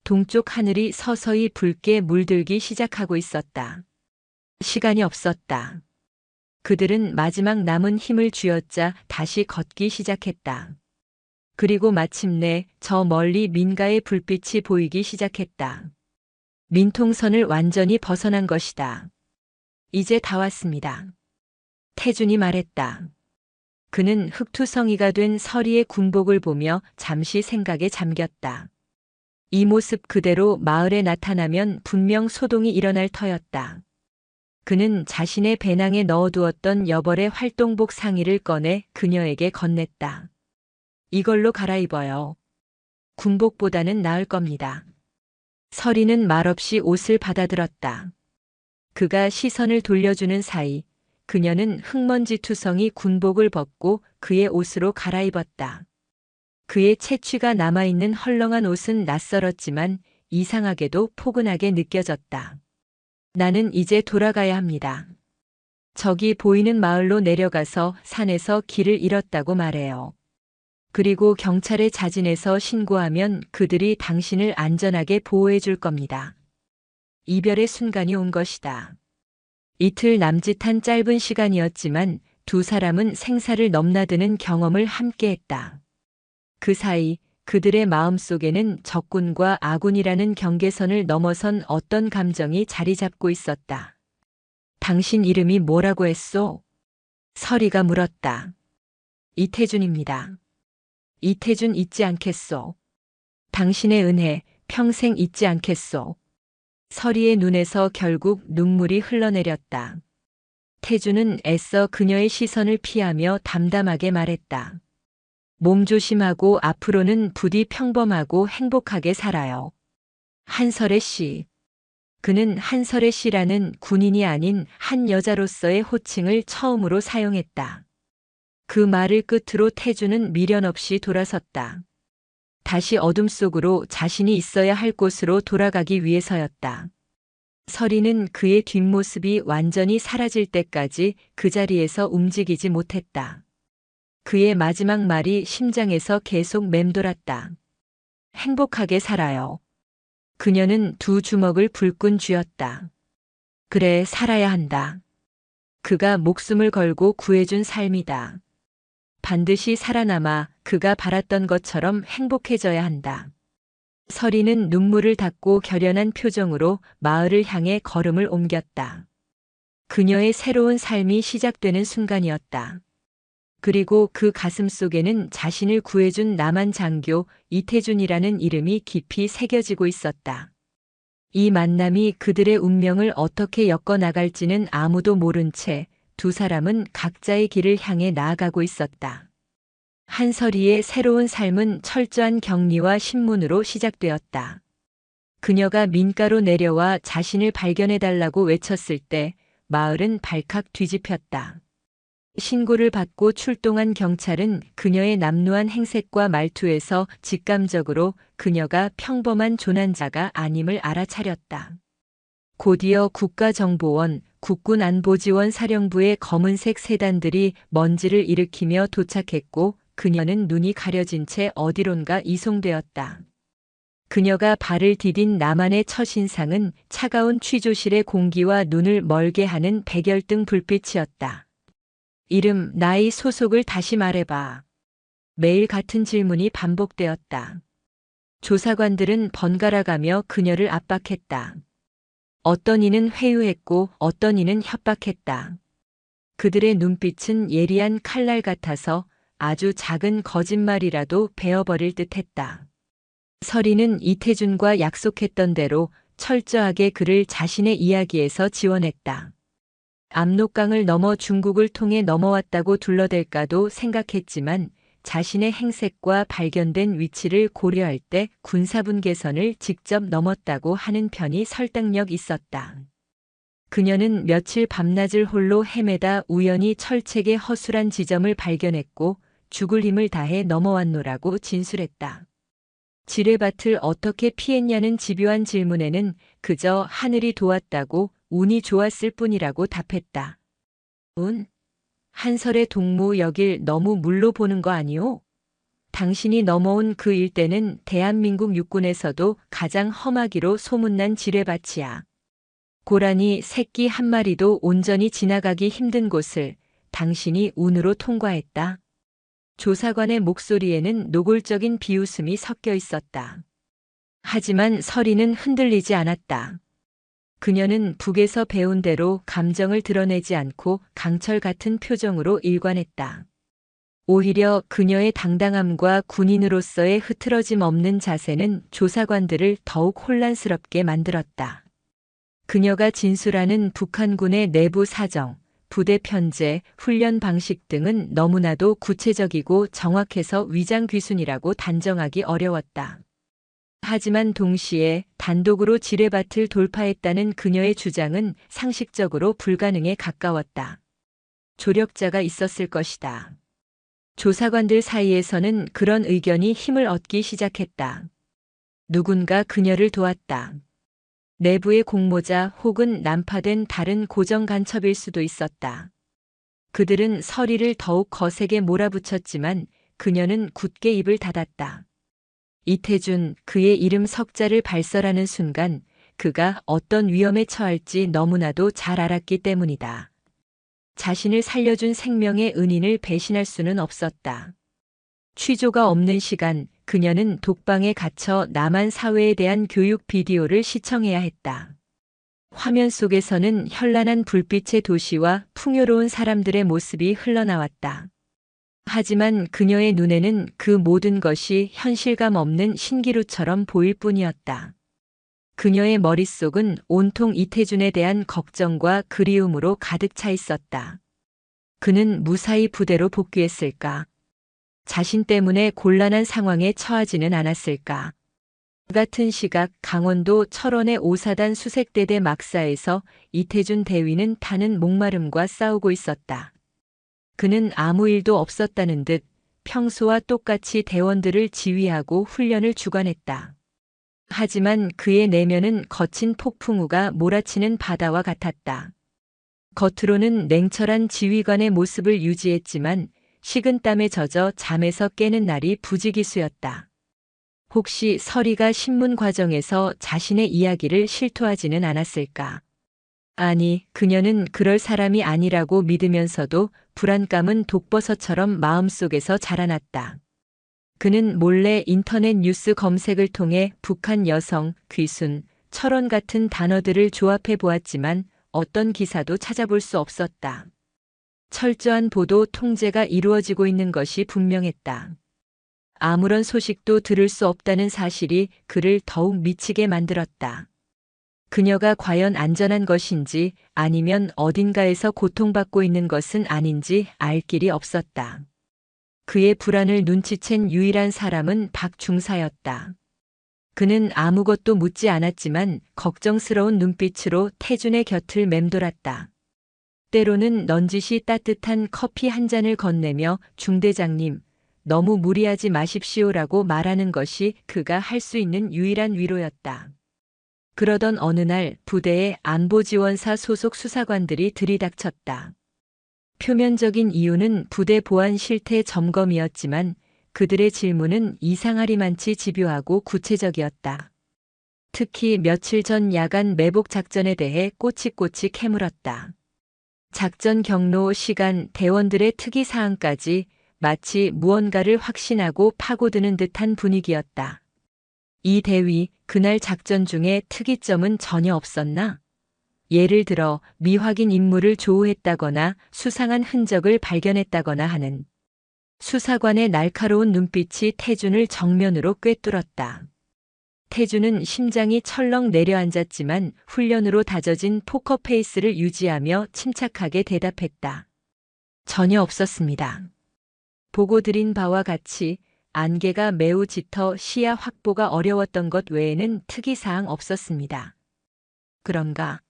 동쪽 하늘이 서서히 붉게 물들기 시작하고 있었다. 시간이 없었다. 그들은 마지막 남은 힘을 쥐어짜 다시 걷기 시작했다. 그리고 마침내 저 멀리 민가의 불빛이 보이기 시작했다. 민통선을 완전히 벗어난 것이다. 이제 다 왔습니다. 태준이 말했다. 그는 흑투성이가 된 서리의 군복을 보며 잠시 생각에 잠겼다. 이 모습 그대로 마을에 나타나면 분명 소동이 일어날 터였다. 그는 자신의 배낭에 넣어두었던 여벌의 활동복 상의를 꺼내 그녀에게 건넸다. 이걸로 갈아입어요. 군복보다는 나을 겁니다. 서리는 말없이 옷을 받아들었다. 그가 시선을 돌려주는 사이 그녀는 흙먼지투성이 군복을 벗고 그의 옷으로 갈아입었다. 그의 채취가 남아있는 헐렁한 옷은 낯설었지만 이상하게도 포근하게 느껴졌다. 나는 이제 돌아가야 합니다. 저기 보이는 마을로 내려가서 산에서 길을 잃었다고 말해요. 그리고 경찰에 자진해서 신고하면 그들이 당신을 안전하게 보호해 줄 겁니다. 이별의 순간이 온 것이다. 이틀 남짓한 짧은 시간이었지만 두 사람은 생사를 넘나드는 경험을 함께했다. 그 사이 그들의 마음속에는 적군과 아군이라는 경계선을 넘어선 어떤 감정이 자리 잡고 있었다. 당신 이름이 뭐라고 했소? 서리가 물었다. 이태준입니다. 이태준 잊지 않겠소. 당신의 은혜 평생 잊지 않겠소. 서리의 눈에서 결국 눈물이 흘러내렸다. 태준은 애써 그녀의 시선을 피하며 담담하게 말했다. 몸 조심하고 앞으로는 부디 평범하고 행복하게 살아요. 한설의 씨. 그는 한설의 씨라는 군인이 아닌 한 여자로서의 호칭을 처음으로 사용했다. 그 말을 끝으로 태준은 미련 없이 돌아섰다. 다시 어둠 속으로 자신이 있어야 할 곳으로 돌아가기 위해서였다. 서리는 그의 뒷모습이 완전히 사라질 때까지 그 자리에서 움직이지 못했다. 그의 마지막 말이 심장에서 계속 맴돌았다. 행복하게 살아요. 그녀는 두 주먹을 불끈 쥐었다. 그래, 살아야 한다. 그가 목숨을 걸고 구해준 삶이다. 반드시 살아남아 그가 바랐던 것처럼 행복해져야 한다. 서리는 눈물을 닦고 결연한 표정으로 마을을 향해 걸음을 옮겼다. 그녀의 새로운 삶이 시작되는 순간이었다. 그리고 그 가슴 속에는 자신을 구해준 남한 장교 이태준이라는 이름이 깊이 새겨지고 있었다. 이 만남이 그들의 운명을 어떻게 엮어나갈지는 아무도 모른 채 두 사람은 각자의 길을 향해 나아가고 있었다. 한설이의 새로운 삶은 철저한 격리와 신문으로 시작되었다. 그녀가 민가로 내려와 자신을 발견해달라고 외쳤을 때 마을은 발칵 뒤집혔다. 신고를 받고 출동한 경찰은 그녀의 남루한 행색과 말투에서 직감적으로 그녀가 평범한 조난자가 아님을 알아차렸다. 곧이어 국가정보원, 국군안보지원 사령부의 검은색 세단들이 먼지를 일으키며 도착했고 그녀는 눈이 가려진 채 어디론가 이송되었다. 그녀가 발을 디딘 나만의 첫인상은 차가운 취조실의 공기와 눈을 멀게 하는 백열등 불빛이었다. 이름, 나이, 소속을 다시 말해봐. 매일 같은 질문이 반복되었다. 조사관들은 번갈아가며 그녀를 압박했다. 어떤 이는 회유했고 어떤 이는 협박했다. 그들의 눈빛은 예리한 칼날 같아서 아주 작은 거짓말이라도 베어버릴 듯했다. 서리는 이태준과 약속했던 대로 철저하게 그를 자신의 이야기에서 지원했다. 압록강을 넘어 중국을 통해 넘어왔다고 둘러댈까도 생각했지만 자신의 행색과 발견된 위치를 고려할 때 군사분계선을 직접 넘었다고 하는 편이 설득력 있었다. 그녀는 며칠 밤낮을 홀로 헤매다 우연히 철책의 허술한 지점을 발견했고 죽을 힘을 다해 넘어왔노라고 진술했다. 지뢰밭을 어떻게 피했냐는 집요한 질문에는 그저 하늘이 도왔다고 운이 좋았을 뿐이라고 답했다. 운? 한설의 동무 여길 너무 물로 보는 거 아니오? 당신이 넘어온 그 일대는 대한민국 육군에서도 가장 험하기로 소문난 지뢰밭이야. 고라니 새끼 한 마리도 온전히 지나가기 힘든 곳을 당신이 운으로 통과했다. 조사관의 목소리에는 노골적인 비웃음이 섞여 있었다. 하지만 서리는 흔들리지 않았다. 그녀는 북에서 배운 대로 감정을 드러내지 않고 강철 같은 표정으로 일관했다. 오히려 그녀의 당당함과 군인으로서의 흐트러짐 없는 자세는 조사관들을 더욱 혼란스럽게 만들었다. 그녀가 진술하는 북한군의 내부 사정, 부대 편제, 훈련 방식 등은 너무나도 구체적이고 정확해서 위장 귀순이라고 단정하기 어려웠다. 하지만 동시에 단독으로 지뢰밭을 돌파했다는 그녀의 주장은 상식적으로 불가능에 가까웠다. 조력자가 있었을 것이다. 조사관들 사이에서는 그런 의견이 힘을 얻기 시작했다. 누군가 그녀를 도왔다. 내부의 공모자 혹은 난파된 다른 고정 간첩일 수도 있었다. 그들은 서리를 더욱 거세게 몰아붙였지만 그녀는 굳게 입을 닫았다. 이태준, 그의 이름 석자를 발설하는 순간 그가 어떤 위험에 처할지 너무나도 잘 알았기 때문이다. 자신을 살려준 생명의 은인을 배신할 수는 없었다. 취조가 없는 시간, 그녀는 독방에 갇혀 남한 사회에 대한 교육 비디오를 시청해야 했다. 화면 속에서는 현란한 불빛의 도시와 풍요로운 사람들의 모습이 흘러나왔다. 하지만 그녀의 눈에는 그 모든 것이 현실감 없는 신기루처럼 보일 뿐이었다. 그녀의 머릿속은 온통 이태준에 대한 걱정과 그리움으로 가득 차 있었다. 그는 무사히 부대로 복귀했을까? 자신 때문에 곤란한 상황에 처하지는 않았을까? 같은 시각 강원도 철원의 5사단 수색대대 막사에서 이태준 대위는 타는 목마름과 싸우고 있었다. 그는 아무 일도 없었다는 듯 평소와 똑같이 대원들을 지휘하고 훈련을 주관했다. 하지만 그의 내면은 거친 폭풍우가 몰아치는 바다와 같았다. 겉으로는 냉철한 지휘관의 모습을 유지했지만 식은땀에 젖어 잠에서 깨는 날이 부지기수였다. 혹시 서리가 신문 과정에서 자신의 이야기를 실토하지는 않았을까? 아니, 그녀는 그럴 사람이 아니라고 믿으면서도 불안감은 독버섯처럼 마음속에서 자라났다. 그는 몰래 인터넷 뉴스 검색을 통해 북한 여성, 귀순, 철원 같은 단어들을 조합해 보았지만 어떤 기사도 찾아볼 수 없었다. 철저한 보도 통제가 이루어지고 있는 것이 분명했다. 아무런 소식도 들을 수 없다는 사실이 그를 더욱 미치게 만들었다. 그녀가 과연 안전한 것인지 아니면 어딘가에서 고통받고 있는 것은 아닌지 알 길이 없었다. 그의 불안을 눈치챈 유일한 사람은 박 중사였다. 그는 아무것도 묻지 않았지만 걱정스러운 눈빛으로 태준의 곁을 맴돌았다. 때로는 넌지시 따뜻한 커피 한 잔을 건네며 중대장님, 너무 무리하지 마십시오라고 말하는 것이 그가 할 수 있는 유일한 위로였다. 그러던 어느 날 부대의 안보지원사 소속 수사관들이 들이닥쳤다. 표면적인 이유는 부대 보안 실태 점검이었지만 그들의 질문은 이상하리만치 집요하고 구체적이었다. 특히 며칠 전 야간 매복 작전에 대해 꼬치꼬치 캐물었다. 작전 경로, 시간, 대원들의 특이 사항까지 마치 무언가를 확신하고 파고드는 듯한 분위기였다. 이 대위, 그날 작전 중에 특이점은 전혀 없었나? 예를 들어 미확인 인물을 조우했다거나 수상한 흔적을 발견했다거나 하는. 수사관의 날카로운 눈빛이 태준을 정면으로 꿰뚫었다. 태준은 심장이 철렁 내려앉았지만 훈련으로 다져진 포커페이스를 유지하며 침착하게 대답했다. 전혀 없었습니다. 보고 드린 바와 같이 안개가 매우 짙어 시야 확보가 어려웠던 것 외에는 특이사항 없었습니다. 그런가?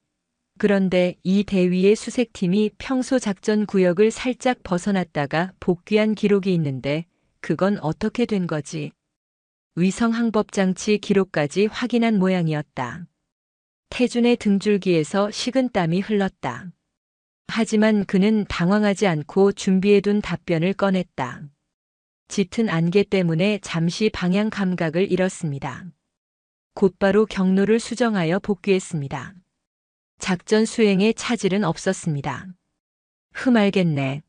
그런데 이 대위의 수색팀이 평소 작전 구역을 살짝 벗어났다가 복귀한 기록이 있는데 그건 어떻게 된 거지? 위성 항법 장치 기록까지 확인한 모양이었다. 태준의 등줄기에서 식은땀이 흘렀다. 하지만 그는 당황하지 않고 준비해둔 답변을 꺼냈다. 짙은 안개 때문에 잠시 방향 감각을 잃었습니다. 곧바로 경로를 수정하여 복귀했습니다. 작전 수행에 차질은 없었습니다. 알겠네.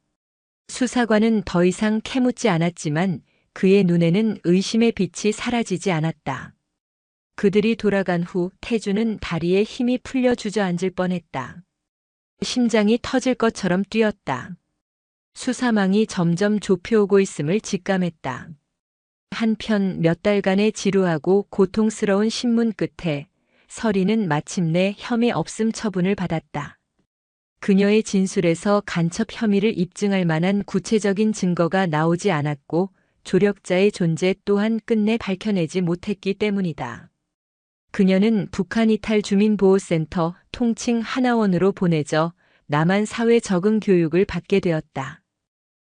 수사관은 더 이상 캐묻지 않았지만 그의 눈에는 의심의 빛이 사라지지 않았다. 그들이 돌아간 후 태준은 다리에 힘이 풀려 주저앉을 뻔했다. 심장이 터질 것처럼 뛰었다. 수사망이 점점 좁혀오고 있음을 직감했다. 한편 몇 달간의 지루하고 고통스러운 신문 끝에 서리는 마침내 혐의 없음 처분을 받았다. 그녀의 진술에서 간첩 혐의를 입증할 만한 구체적인 증거가 나오지 않았고 조력자의 존재 또한 끝내 밝혀내지 못했기 때문이다. 그녀는 북한 이탈 주민보호센터 통칭 하나원으로 보내져 남한 사회 적응 교육을 받게 되었다.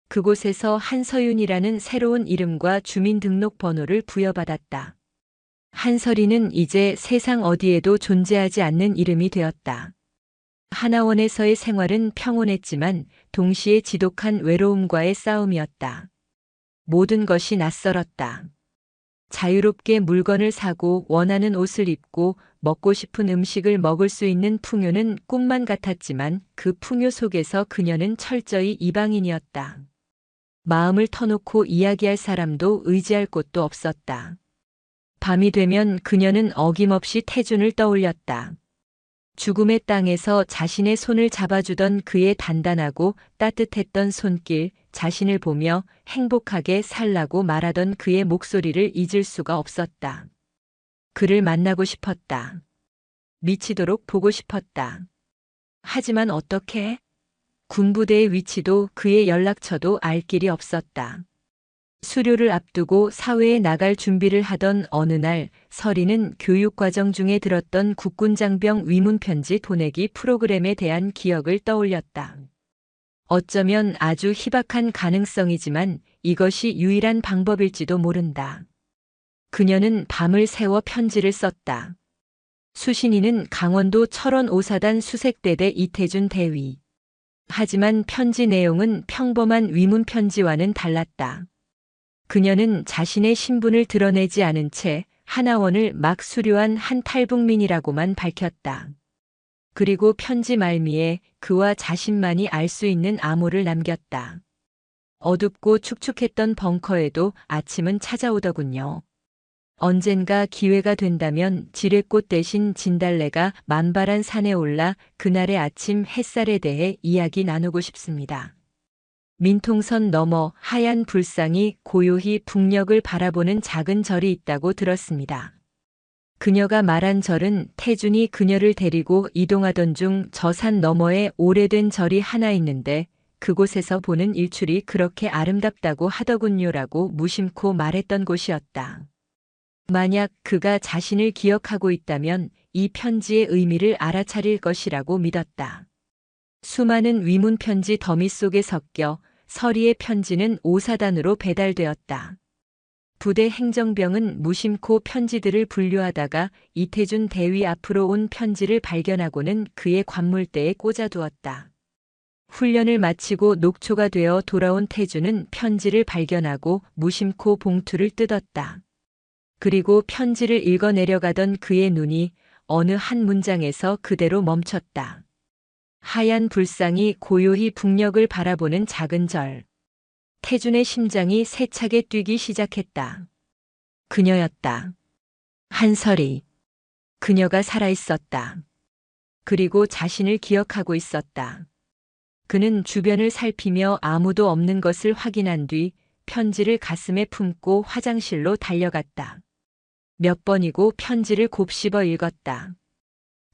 그곳에서 한서윤이라는 새로운 이름과 주민등록번호를 부여받았다. 한서리는 이제 세상 어디에도 존재하지 않는 이름이 되었다. 하나원에서의 생활은 평온했지만 동시에 지독한 외로움과의 싸움이었다. 모든 것이 낯설었다. 자유롭게 물건을 사고 원하는 옷을 입고 먹고 싶은 음식을 먹을 수 있는 풍요는 꿈만 같았지만 그 풍요 속에서 그녀는 철저히 이방인이었다. 마음을 터놓고 이야기할 사람도 의지할 곳도 없었다. 밤이 되면 그녀는 어김없이 태준을 떠올렸다. 죽음의 땅에서 자신의 손을 잡아주던 그의 단단하고 따뜻했던 손길, 자신을 보며 행복하게 살라고 말하던 그의 목소리를 잊을 수가 없었다. 그를 만나고 싶었다. 미치도록 보고 싶었다. 하지만 어떻게? 군부대의 위치도 그의 연락처도 알 길이 없었다. 수료를 앞두고 사회에 나갈 준비를 하던 어느 날 서리는 교육과정 중에 들었던 국군장병 위문편지 보내기 프로그램에 대한 기억을 떠올렸다. 어쩌면 아주 희박한 가능성이지만 이것이 유일한 방법일지도 모른다. 그녀는 밤을 새워 편지를 썼다. 수신인은 강원도 철원 5사단 수색대대 이태준 대위. 하지만 편지 내용은 평범한 위문편지와는 달랐다. 그녀는 자신의 신분을 드러내지 않은 채 하나원을 막 수료한 한 탈북민이라고만 밝혔다. 그리고 편지 말미에 그와 자신만이 알 수 있는 암호를 남겼다. 어둡고 축축했던 벙커에도 아침은 찾아오더군요. 언젠가 기회가 된다면 지뢰꽃 대신 진달래가 만발한 산에 올라 그날의 아침 햇살에 대해 이야기 나누고 싶습니다. 민통선 너머 하얀 불상이 고요히 북녘을 바라보는 작은 절이 있다고 들었습니다. 그녀가 말한 절은 태준이 그녀를 데리고 이동하던 중 저 산 너머에 오래된 절이 하나 있는데 그곳에서 보는 일출이 그렇게 아름답다고 하더군요라고 무심코 말했던 곳이었다. 만약 그가 자신을 기억하고 있다면 이 편지의 의미를 알아차릴 것이라고 믿었다. 수많은 위문 편지 더미 속에 섞여 서리의 편지는 5사단으로 배달되었다. 부대 행정병은 무심코 편지들을 분류하다가 이태준 대위 앞으로 온 편지를 발견하고는 그의 관물대에 꽂아두었다. 훈련을 마치고 녹초가 되어 돌아온 태준은 편지를 발견하고 무심코 봉투를 뜯었다. 그리고 편지를 읽어 내려가던 그의 눈이 어느 한 문장에서 그대로 멈췄다. 하얀 불상이 고요히 북녘을 바라보는 작은 절. 태준의 심장이 세차게 뛰기 시작했다. 그녀였다. 한설이. 그녀가 살아있었다. 그리고 자신을 기억하고 있었다. 그는 주변을 살피며 아무도 없는 것을 확인한 뒤 편지를 가슴에 품고 화장실로 달려갔다. 몇 번이고 편지를 곱씹어 읽었다.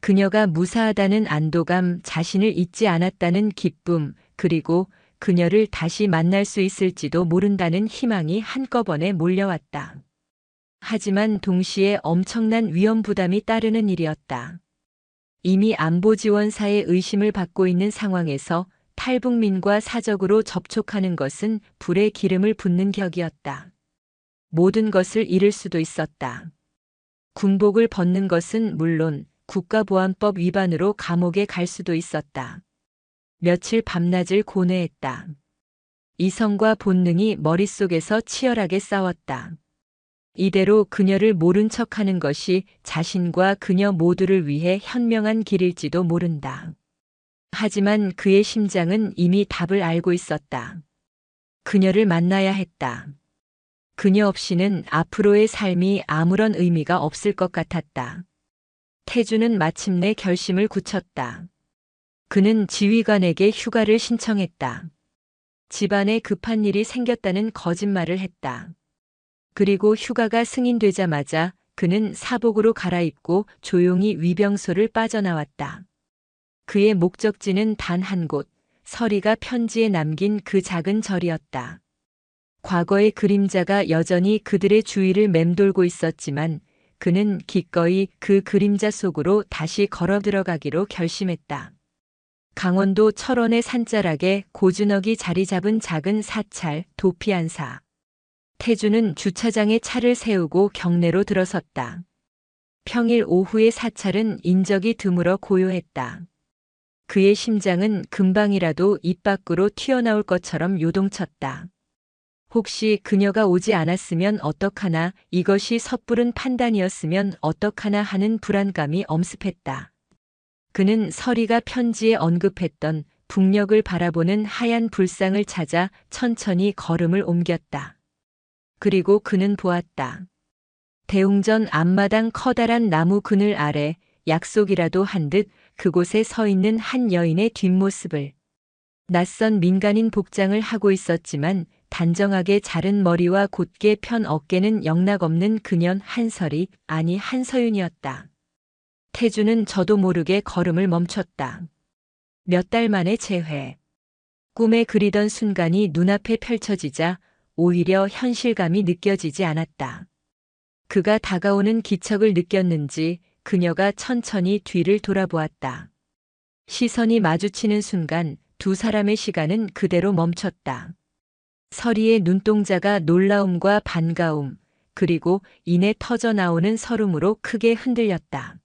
그녀가 무사하다는 안도감, 자신을 잊지 않았다는 기쁨, 그리고 그녀를 다시 만날 수 있을지도 모른다는 희망이 한꺼번에 몰려왔다. 하지만 동시에 엄청난 위험 부담이 따르는 일이었다. 이미 안보지원사의 의심을 받고 있는 상황에서 탈북민과 사적으로 접촉하는 것은 불에 기름을 붓는 격이었다. 모든 것을 잃을 수도 있었다. 군복을 벗는 것은 물론 국가보안법 위반으로 감옥에 갈 수도 있었다. 며칠 밤낮을 고뇌했다. 이성과 본능이 머릿속에서 치열하게 싸웠다. 이대로 그녀를 모른 척하는 것이 자신과 그녀 모두를 위해 현명한 길일지도 모른다. 하지만 그의 심장은 이미 답을 알고 있었다. 그녀를 만나야 했다. 그녀 없이는 앞으로의 삶이 아무런 의미가 없을 것 같았다. 태준은 마침내 결심을 굳혔다. 그는 지휘관에게 휴가를 신청했다. 집안에 급한 일이 생겼다는 거짓말을 했다. 그리고 휴가가 승인되자마자 그는 사복으로 갈아입고 조용히 위병소를 빠져나왔다. 그의 목적지는 단 한 곳, 서리가 편지에 남긴 그 작은 절이었다. 과거의 그림자가 여전히 그들의 주위를 맴돌고 있었지만 그는 기꺼이 그 그림자 속으로 다시 걸어 들어가기로 결심했다. 강원도 철원의 산자락에 고즈넉이 자리 잡은 작은 사찰 도피안사. 태준은 주차장에 차를 세우고 경내로 들어섰다. 평일 오후의 사찰은 인적이 드물어 고요했다. 그의 심장은 금방이라도 입 밖으로 튀어나올 것처럼 요동쳤다. 혹시 그녀가 오지 않았으면 어떡하나, 이것이 섣부른 판단이었으면 어떡하나 하는 불안감이 엄습했다. 그는 서리가 편지에 언급했던 북녘을 바라보는 하얀 불상을 찾아 천천히 걸음을 옮겼다. 그리고 그는 보았다. 대웅전 앞마당 커다란 나무 그늘 아래 약속이라도 한 듯 그곳에 서 있는 한 여인의 뒷모습을. 낯선 민간인 복장을 하고 있었지만 단정하게 자른 머리와 곧게 편 어깨는 영락없는 그년 한설이, 아니 한서윤이었다. 태준은 저도 모르게 걸음을 멈췄다. 몇 달 만의 재회. 꿈에 그리던 순간이 눈앞에 펼쳐지자 오히려 현실감이 느껴지지 않았다. 그가 다가오는 기척을 느꼈는지 그녀가 천천히 뒤를 돌아보았다. 시선이 마주치는 순간 두 사람의 시간은 그대로 멈췄다. 서리의 눈동자가 놀라움과 반가움, 그리고 이내 터져 나오는 설움으로 크게 흔들렸다.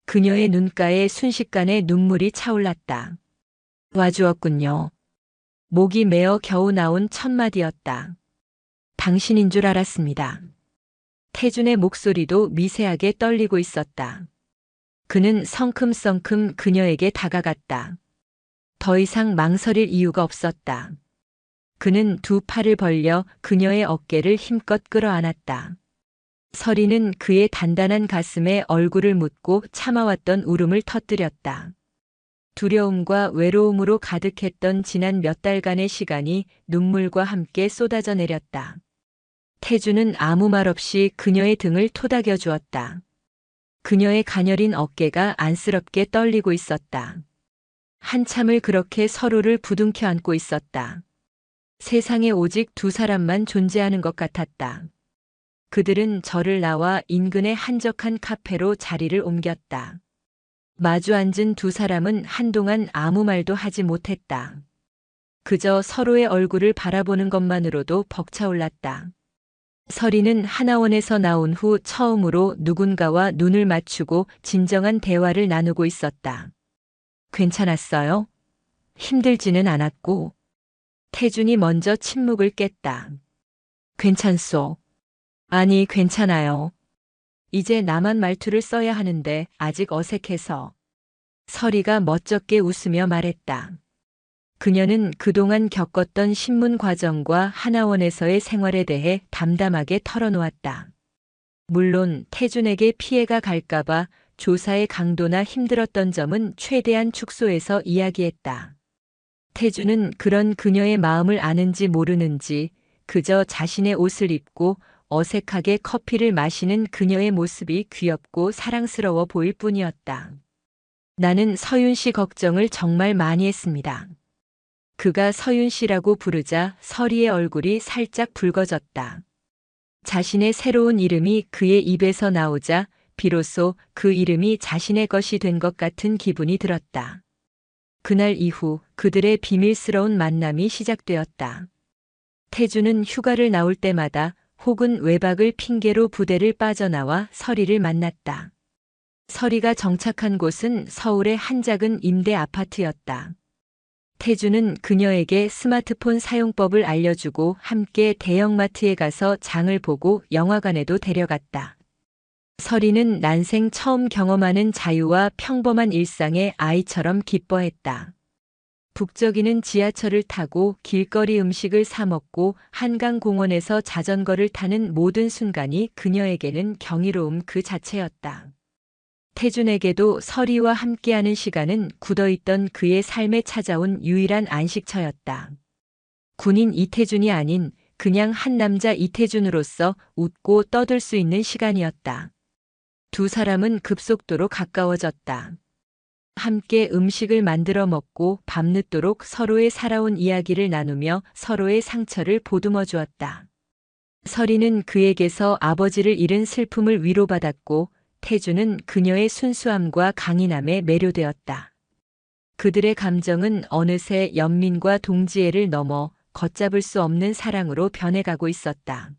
그녀의 눈가에 순식간에 눈물이 차올랐다. 와주었군요. 목이 메어 겨우 나온 첫 마디였다. 당신인 줄 알았습니다. 태준의 목소리도 미세하게 떨리고 있었다. 그는 성큼성큼 그녀에게 다가갔다. 더 이상 망설일 이유가 없었다. 그는 두 팔을 벌려 그녀의 어깨를 힘껏 끌어안았다. 서리는 그의 단단한 가슴에 얼굴을 묻고 참아왔던 울음을 터뜨렸다. 두려움과 외로움으로 가득했던 지난 몇 달간의 시간이 눈물과 함께 쏟아져 내렸다. 태주는 아무 말 없이 그녀의 등을 토닥여 주었다. 그녀의 가녀린 어깨가 안쓰럽게 떨리고 있었다. 한참을 그렇게 서로를 부둥켜 안고 있었다. 세상에 오직 두 사람만 존재하는 것 같았다. 그들은 절을 나와 인근의 한적한 카페로 자리를 옮겼다. 마주 앉은 두 사람은 한동안 아무 말도 하지 못했다. 그저 서로의 얼굴을 바라보는 것만으로도 벅차올랐다. 서리는 하나원에서 나온 후 처음으로 누군가와 눈을 맞추고 진정한 대화를 나누고 있었다. 괜찮았어요? 힘들지는 않았고. 태준이 먼저 침묵을 깼다. 괜찮소. 아니, 괜찮아요. 이제 나만 말투를 써야 하는데 아직 어색해서. 서리가 멋쩍게 웃으며 말했다. 그녀는 그동안 겪었던 신문 과정과 하나원에서의 생활에 대해 담담하게 털어놓았다. 물론 태준에게 피해가 갈까봐 조사의 강도나 힘들었던 점은 최대한 축소해서 이야기했다. 태준은 그런 그녀의 마음을 아는지 모르는지 그저 자신의 옷을 입고 어색하게 커피를 마시는 그녀의 모습이 귀엽고 사랑스러워 보일 뿐이었다. 나는 서윤 씨 걱정을 정말 많이 했습니다. 그가 서윤 씨라고 부르자 서리의 얼굴이 살짝 붉어졌다. 자신의 새로운 이름이 그의 입에서 나오자 비로소 그 이름이 자신의 것이 된 것 같은 기분이 들었다. 그날 이후 그들의 비밀스러운 만남이 시작되었다. 태주는 휴가를 나올 때마다 혹은 외박을 핑계로 부대를 빠져나와 서리를 만났다. 서리가 정착한 곳은 서울의 한 작은 임대 아파트였다. 태주는 그녀에게 스마트폰 사용법을 알려주고 함께 대형마트에 가서 장을 보고 영화관에도 데려갔다. 서리는 난생 처음 경험하는 자유와 평범한 일상에 아이처럼 기뻐했다. 북적이는 지하철을 타고 길거리 음식을 사 먹고 한강공원에서 자전거를 타는 모든 순간이 그녀에게는 경이로움 그 자체였다. 태준에게도 서리와 함께하는 시간은 굳어있던 그의 삶에 찾아온 유일한 안식처였다. 군인 이태준이 아닌 그냥 한 남자 이태준으로서 웃고 떠들 수 있는 시간이었다. 두 사람은 급속도로 가까워졌다. 함께 음식을 만들어 먹고 밤늦도록 서로의 살아온 이야기를 나누며 서로의 상처를 보듬어 주었다. 서리는 그에게서 아버지를 잃은 슬픔을 위로받았고 태주는 그녀의 순수함과 강인함에 매료되었다. 그들의 감정은 어느새 연민과 동지애를 넘어 걷잡을 수 없는 사랑으로 변해가고 있었다.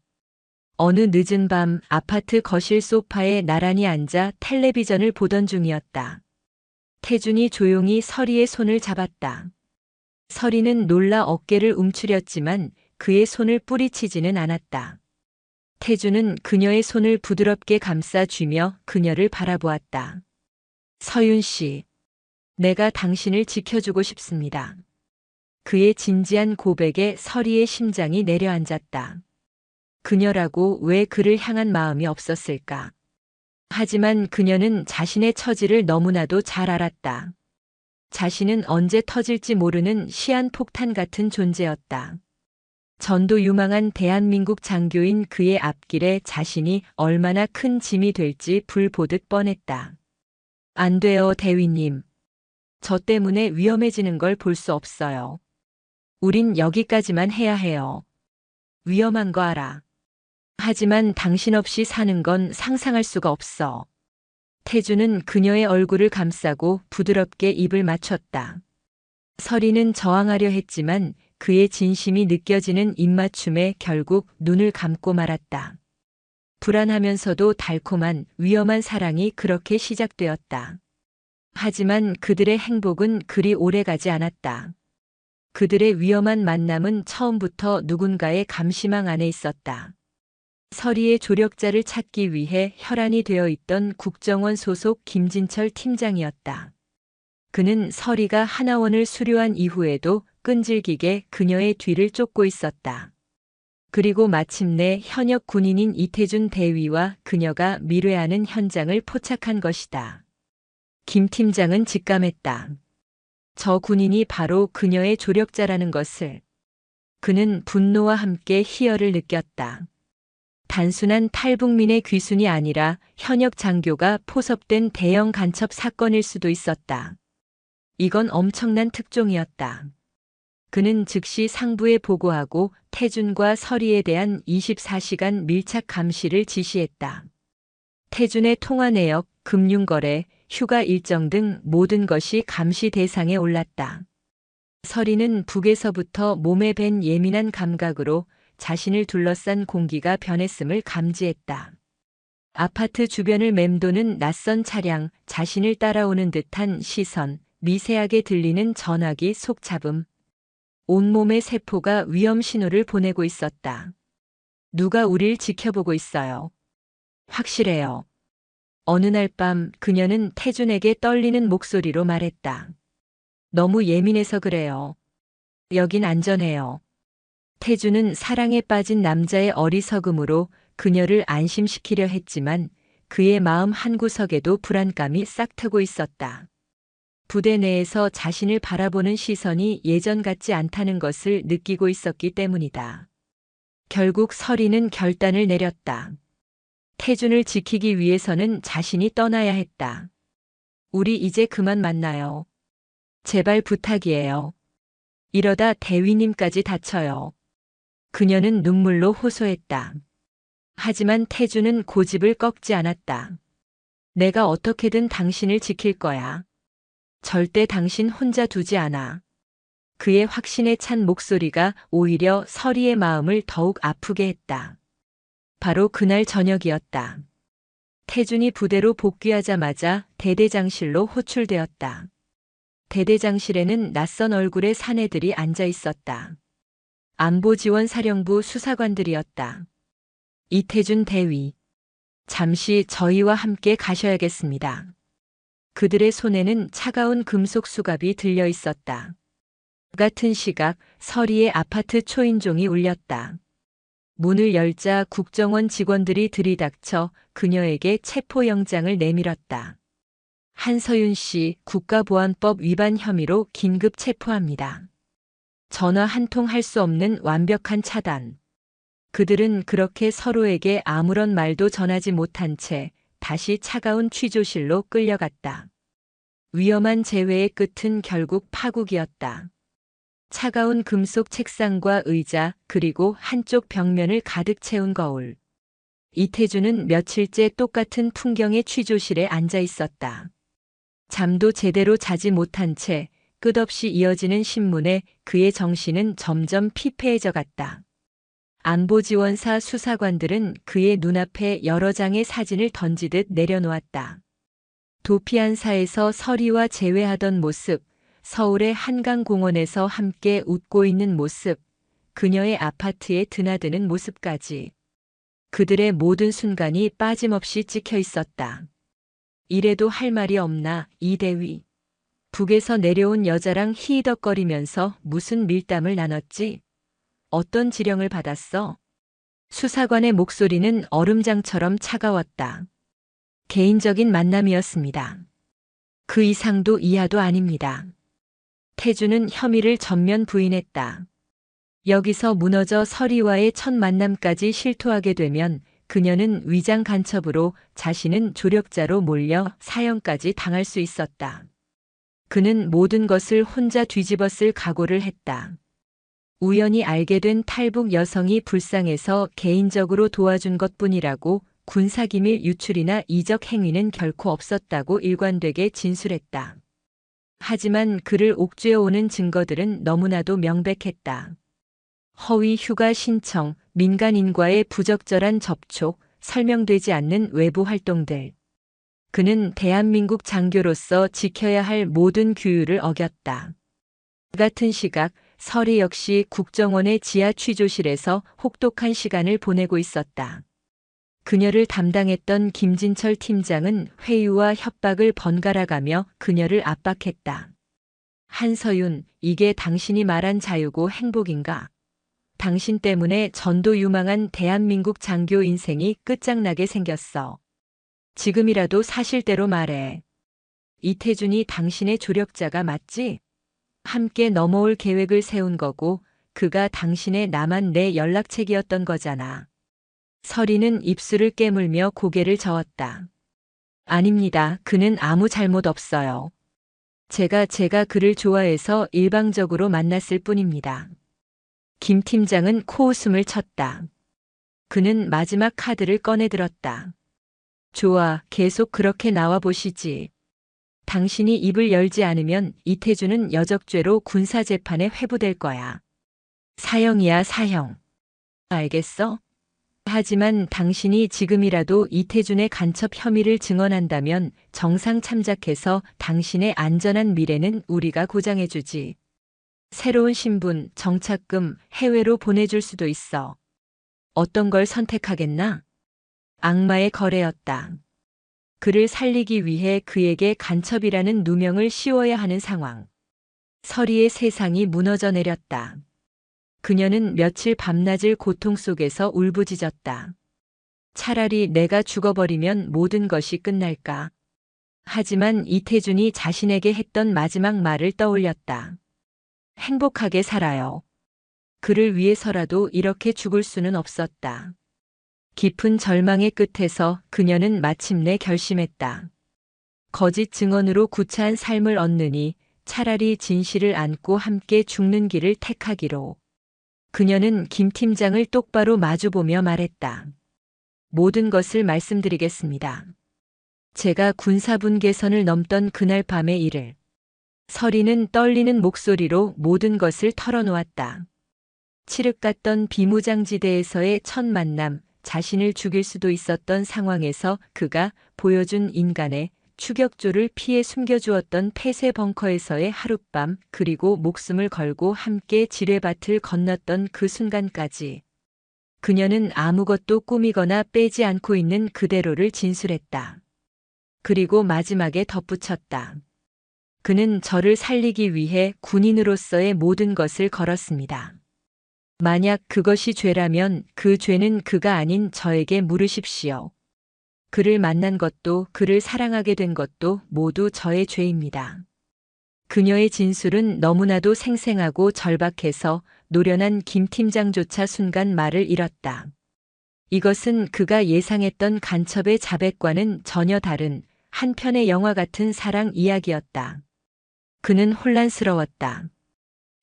어느 늦은 밤 아파트 거실 소파에 나란히 앉아 텔레비전을 보던 중이었다. 태준이 조용히 서리의 손을 잡았다. 서리는 놀라 어깨를 움츠렸지만 그의 손을 뿌리치지는 않았다. 태준은 그녀의 손을 부드럽게 감싸쥐며 그녀를 바라보았다. 서윤 씨, 내가 당신을 지켜주고 싶습니다. 그의 진지한 고백에 서리의 심장이 내려앉았다. 그녀라고 왜 그를 향한 마음이 없었을까? 하지만 그녀는 자신의 처지를 너무나도 잘 알았다. 자신은 언제 터질지 모르는 시한폭탄 같은 존재였다. 전도 유망한 대한민국 장교인 그의 앞길에 자신이 얼마나 큰 짐이 될지 불 보듯 뻔했다. 안 돼요, 대위님. 저 때문에 위험해지는 걸 볼 수 없어요. 우린 여기까지만 해야 해요. 위험한 거 알아. 하지만 당신 없이 사는 건 상상할 수가 없어. 태주는 그녀의 얼굴을 감싸고 부드럽게 입을 맞췄다. 서리는 저항하려 했지만 그의 진심이 느껴지는 입맞춤에 결국 눈을 감고 말았다. 불안하면서도 달콤한 위험한 사랑이 그렇게 시작되었다. 하지만 그들의 행복은 그리 오래가지 않았다. 그들의 위험한 만남은 처음부터 누군가의 감시망 안에 있었다. 서리의 조력자를 찾기 위해 혈안이 되어 있던 국정원 소속 김진철 팀장이었다. 그는 서리가 하나원을 수료한 이후에도 끈질기게 그녀의 뒤를 쫓고 있었다. 그리고 마침내 현역 군인인 이태준 대위와 그녀가 밀회하는 현장을 포착한 것이다. 김 팀장은 직감했다. 저 군인이 바로 그녀의 조력자라는 것을. 그는 분노와 함께 희열을 느꼈다. 단순한 탈북민의 귀순이 아니라 현역 장교가 포섭된 대형 간첩 사건일 수도 있었다. 이건 엄청난 특종이었다. 그는 즉시 상부에 보고하고 태준과 서리에 대한 24시간 밀착 감시를 지시했다. 태준의 통화 내역, 금융거래, 휴가 일정 등 모든 것이 감시 대상에 올랐다. 서리는 북에서부터 몸에 밴 예민한 감각으로 자신을 둘러싼 공기가 변했음을 감지했다. 아파트 주변을 맴도는 낯선 차량, 자신을 따라오는 듯한 시선, 미세하게 들리는 전화기 속잡음. 온몸의 세포가 위험 신호를 보내고 있었다. 누가 우릴 지켜보고 있어요. 확실해요. 어느 날 밤 그녀는 태준에게 떨리는 목소리로 말했다. 너무 예민해서 그래요. 여긴 안전해요. 태준은 사랑에 빠진 남자의 어리석음으로 그녀를 안심시키려 했지만 그의 마음 한구석에도 불안감이 싹트고 있었다. 부대 내에서 자신을 바라보는 시선이 예전 같지 않다는 것을 느끼고 있었기 때문이다. 결국 서리는 결단을 내렸다. 태준을 지키기 위해서는 자신이 떠나야 했다. 우리 이제 그만 만나요. 제발 부탁이에요. 이러다 대위님까지 다쳐요. 그녀는 눈물로 호소했다. 하지만 태준은 고집을 꺾지 않았다. 내가 어떻게든 당신을 지킬 거야. 절대 당신 혼자 두지 않아. 그의 확신에 찬 목소리가 오히려 서리의 마음을 더욱 아프게 했다. 바로 그날 저녁이었다. 태준이 부대로 복귀하자마자 대대장실로 호출되었다. 대대장실에는 낯선 얼굴의 사내들이 앉아 있었다. 안보지원사령부 수사관들이었다. 이태준 대위. 잠시 저희와 함께 가셔야겠습니다. 그들의 손에는 차가운 금속 수갑이 들려 있었다. 같은 시각 서리의 아파트 초인종이 울렸다. 문을 열자 국정원 직원들이 들이닥쳐 그녀에게 체포영장을 내밀었다. 한서윤 씨 국가보안법 위반 혐의로 긴급 체포합니다. 전화 한 통 할 수 없는 완벽한 차단. 그들은 그렇게 서로에게 아무런 말도 전하지 못한 채 다시 차가운 취조실로 끌려갔다. 위험한 재회의 끝은 결국 파국이었다. 차가운 금속 책상과 의자 그리고 한쪽 벽면을 가득 채운 거울. 이태준은 며칠째 똑같은 풍경의 취조실에 앉아 있었다. 잠도 제대로 자지 못한 채 끝없이 이어지는 신문에 그의 정신은 점점 피폐해져 갔다. 안보지원사 수사관들은 그의 눈앞에 여러 장의 사진을 던지듯 내려놓았다. 도피안사에서 서리와 재회하던 모습, 서울의 한강공원에서 함께 웃고 있는 모습, 그녀의 아파트에 드나드는 모습까지. 그들의 모든 순간이 빠짐없이 찍혀 있었다. 이래도 할 말이 없나, 이대위. 북에서 내려온 여자랑 히히덕거리면서 무슨 밀담을 나눴지? 어떤 지령을 받았어? 수사관의 목소리는 얼음장처럼 차가웠다. 개인적인 만남이었습니다. 그 이상도 이하도 아닙니다. 태준은 혐의를 전면 부인했다. 여기서 무너져 서리와의 첫 만남까지 실토하게 되면 그녀는 위장 간첩으로 자신은 조력자로 몰려 사형까지 당할 수 있었다. 그는 모든 것을 혼자 뒤집어 쓸 각오를 했다. 우연히 알게 된 탈북 여성이 불쌍해서 개인적으로 도와준 것뿐이라고 군사기밀 유출이나 이적 행위는 결코 없었다고 일관되게 진술했다. 하지만 그를 옥죄어오는 증거들은 너무나도 명백했다. 허위 휴가 신청, 민간인과의 부적절한 접촉, 설명되지 않는 외부 활동들. 그는 대한민국 장교로서 지켜야 할 모든 규율을 어겼다. 같은 시각 서리 역시 국정원의 지하 취조실에서 혹독한 시간을 보내고 있었다. 그녀를 담당했던 김진철 팀장은 회유와 협박을 번갈아가며 그녀를 압박했다. 한서윤, 이게 당신이 말한 자유고 행복인가? 당신 때문에 전도 유망한 대한민국 장교 인생이 끝장나게 생겼어. 지금이라도 사실대로 말해. 이태준이 당신의 조력자가 맞지? 함께 넘어올 계획을 세운 거고 그가 당신의 나만 내 연락책이었던 거잖아. 서리는 입술을 깨물며 고개를 저었다. 아닙니다. 그는 아무 잘못 없어요. 제가 그를 좋아해서 일방적으로 만났을 뿐입니다. 김 팀장은 코웃음을 쳤다. 그는 마지막 카드를 꺼내들었다. 좋아, 계속 그렇게 나와 보시지. 당신이 입을 열지 않으면 이태준은 여적죄로 군사재판에 회부될 거야. 사형이야, 사형. 알겠어? 하지만 당신이 지금이라도 이태준의 간첩 혐의를 증언한다면 정상 참작해서 당신의 안전한 미래는 우리가 보장해주지. 새로운 신분, 정착금, 해외로 보내줄 수도 있어. 어떤 걸 선택하겠나? 악마의 거래였다. 그를 살리기 위해 그에게 간첩이라는 누명을 씌워야 하는 상황. 서리의 세상이 무너져 내렸다. 그녀는 며칠 밤낮을 고통 속에서 울부짖었다. 차라리 내가 죽어버리면 모든 것이 끝날까. 하지만 이태준이 자신에게 했던 마지막 말을 떠올렸다. 행복하게 살아요. 그를 위해서라도 이렇게 죽을 수는 없었다. 깊은 절망의 끝에서 그녀는 마침내 결심했다. 거짓 증언으로 구차한 삶을 얻느니 차라리 진실을 안고 함께 죽는 길을 택하기로. 그녀는 김 팀장을 똑바로 마주보며 말했다. 모든 것을 말씀드리겠습니다. 제가 군사분계선을 넘던 그날 밤의 일을. 서리는 떨리는 목소리로 모든 것을 털어놓았다. 칠흑 같던 비무장지대에서의 첫 만남, 자신을 죽일 수도 있었던 상황에서 그가 보여준 인간의 추격조를 피해 숨겨주었던 폐쇄 벙커에서의 하룻밤, 그리고 목숨을 걸고 함께 지뢰밭을 건넜던 그 순간까지. 그녀는 아무것도 꾸미거나 빼지 않고 있는 그대로를 진술했다. 그리고 마지막에 덧붙였다. 그는 저를 살리기 위해 군인으로서의 모든 것을 걸었습니다. 만약 그것이 죄라면 그 죄는 그가 아닌 저에게 물으십시오. 그를 만난 것도 그를 사랑하게 된 것도 모두 저의 죄입니다. 그녀의 진술은 너무나도 생생하고 절박해서 노련한 김 팀장조차 순간 말을 잃었다. 이것은 그가 예상했던 간첩의 자백과는 전혀 다른 한편의 영화 같은 사랑 이야기였다. 그는 혼란스러웠다.